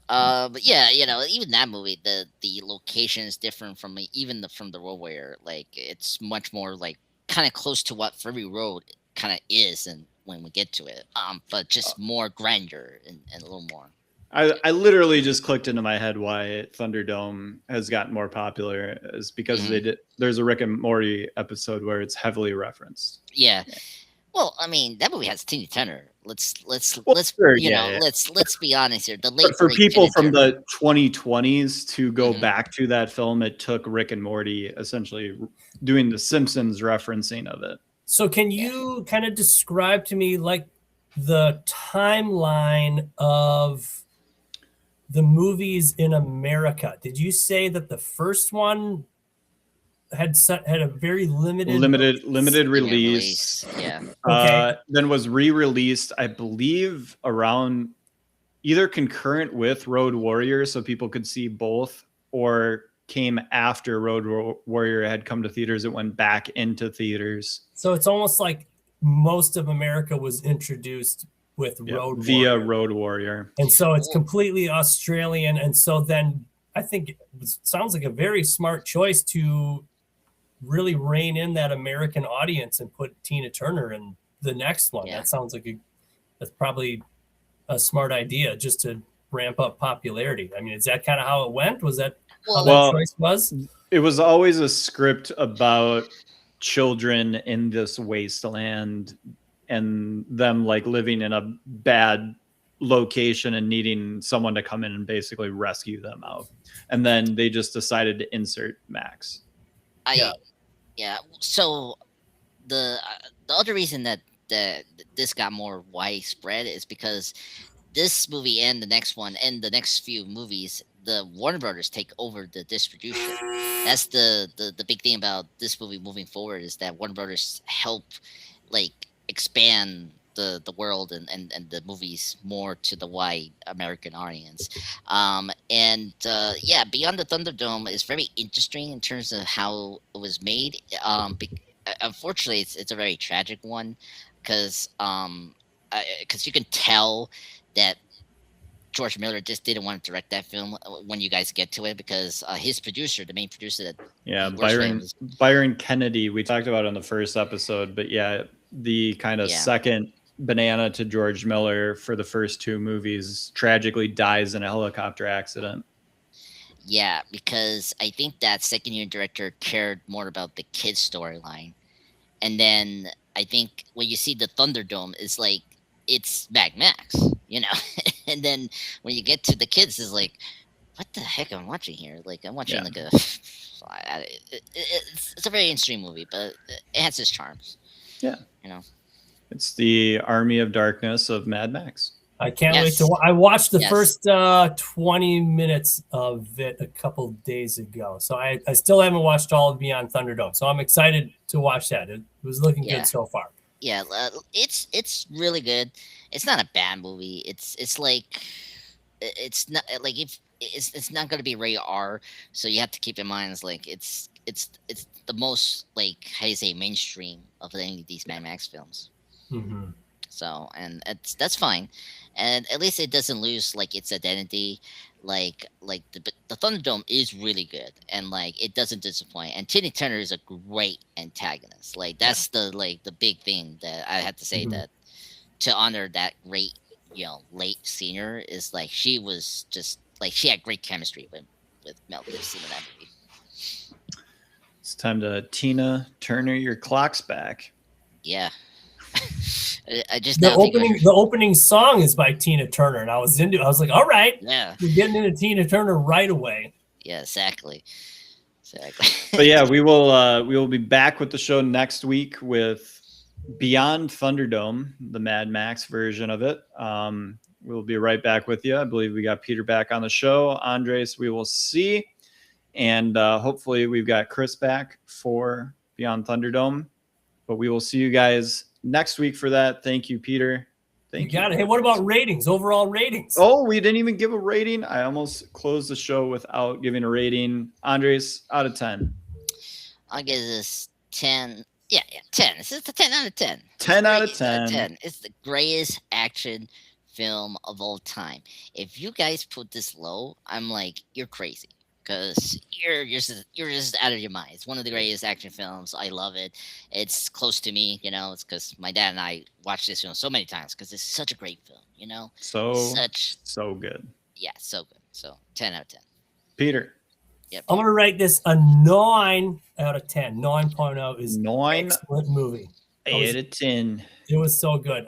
but yeah, even that movie, the location is different from from the Road Warrior. Like, it's much more like kind of close to what Fury Road kind of is, and when we get to it, but just more grandeur and a little more. I literally just clicked into my head why Thunderdome has gotten more popular is because there's a Rick and Morty episode where it's heavily referenced. Yeah. Well, I mean, that movie has Tina Turner. Let's be honest here. For people from the 2020s to go back to that film, it took Rick and Morty essentially doing the Simpsons referencing of it. So can you kind of describe to me like the timeline of the movies in America? Did you say that the first one had a very limited release? Yeah. Okay. Then was re-released, I believe, around either concurrent with Road Warrior, so people could see both, or came after Warrior had come to theaters. It went back into theaters. So it's almost like most of America was introduced with via Road Warrior. And so it's completely Australian. And so then I think it sounds like a very smart choice to really rein in that American audience and put Tina Turner in the next one. That sounds like that's probably a smart idea, just to ramp up popularity. I mean, is that kind of how it went? Was that how that choice was? It was always a script about children in this wasteland and them like living in a bad location and needing someone to come in and basically rescue them out. And then they just decided to insert Max. So the other reason that this got more widespread is because this movie and the next one and the next few movies, the Warner Brothers take over the distribution. That's the big thing about this movie moving forward, is that Warner Brothers help like expand the world and the movies more to the wide American audience. Beyond the Thunderdome is very interesting in terms of how it was made. Unfortunately, it's a very tragic one, because you can tell that George Miller just didn't want to direct that film when you guys get to it, because his producer, the main producer Byron Kennedy, we talked about it in the first episode, but the kind of second banana to George Miller for the first two movies tragically dies in a helicopter accident. Yeah, because I think that second year director cared more about the kids' storyline. And then I think when you see the Thunderdome, it's like, it's Mad Max, you know? And then when you get to the kids, it's like, what the heck am I watching here? Like, I'm watching like a... It's a very interesting movie, but it has its charms. Yeah. You know? It's the Army of Darkness of Mad Max. I can't wait to. I watched the first 20 minutes of it a couple days ago, so I still haven't watched all of Beyond Thunderdome. So I'm excited to watch that. It was looking good so far. Yeah, it's really good. It's not a bad movie. It's like, it's not like, if it's not going to be rated R, so you have to keep in mind, it's like it's the most, like, how do you say, mainstream of any of these Mad Max films. Mm-hmm. So, and that's fine, and at least it doesn't lose like its identity. Like the Thunderdome is really good, and like it doesn't disappoint. And Tina Turner is a great antagonist. Like that's the big thing that I have to say, that to honor that great, late senior, is like she was just like, she had great chemistry with Mel Gibson in that movie. It's time to Tina Turner your clocks back. Yeah. I just the opening song is by Tina Turner, and I was like, all right, we're getting into Tina Turner right away. Yeah, exactly. But yeah, we will be back with the show next week with Beyond Thunderdome, the Mad Max version of it. We'll be right back with you. I believe we got Peter back on the show. Andres, we will see, and hopefully we've got Chris back for Beyond Thunderdome. But we will see you guys next week for that. Thank you, Peter. Thank you. Got it. Hey, what about ratings? Overall ratings? Oh, we didn't even give a rating. I almost closed the show without giving a rating. Andres, out of 10. I'll give this 10. Yeah, 10. This is a 10 out of 10. 10 out of 10. It's the greatest action film of all time. If you guys put this low, I'm like, you're crazy. Because you're just out of your mind. It's one of the greatest action films. I love it. It's close to me, It's because my dad and I watched this film so many times, because it's such a great film, So good. Yeah, so good. So 10 out of 10. Peter. Yep. I'm gonna rate this a 9 out of 10. 9.0 is 9. Excellent movie. 8 out of 10. It was so good.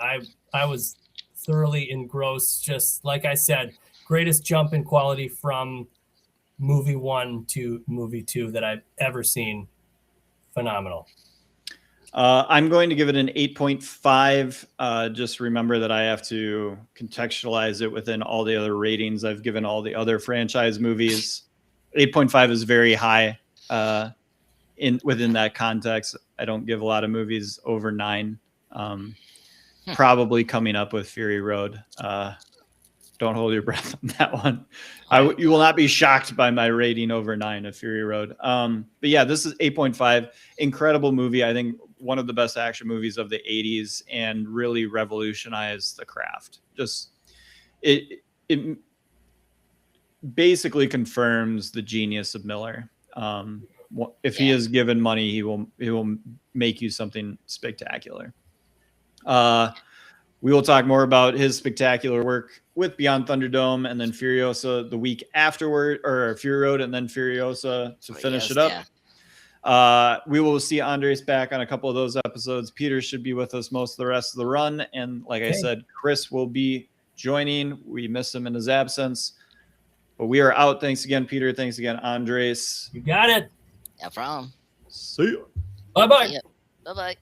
I was thoroughly engrossed. Just like I said, greatest jump in quality from movie 1 to movie 2 that I've ever seen. Phenomenal. I'm going to give it an 8.5. Just remember that I have to contextualize it within all the other ratings I've given all the other franchise movies. 8.5 is very high within that context. I don't give a lot of movies over 9. Probably coming up with Fury Road. don't hold your breath on that one. You will not be shocked by my rating over 9 of Fury Road. But yeah, this is 8.5. Incredible movie. I think one of the best action movies of the 80s and really revolutionized the craft. Just it basically confirms the genius of Miller. If he is given money, he will make you something spectacular. We will talk more about his spectacular work with Beyond Thunderdome and then Furiosa the week afterward, or Fury Road and then Furiosa to finish it up. Yeah. We will see Andres back on a couple of those episodes. Peter should be with us most of the rest of the run. And like I said, Chris will be joining. We miss him in his absence. But we are out. Thanks again, Peter. Thanks again, Andres. You got it. No problem. See you. Bye-bye. Bye-bye.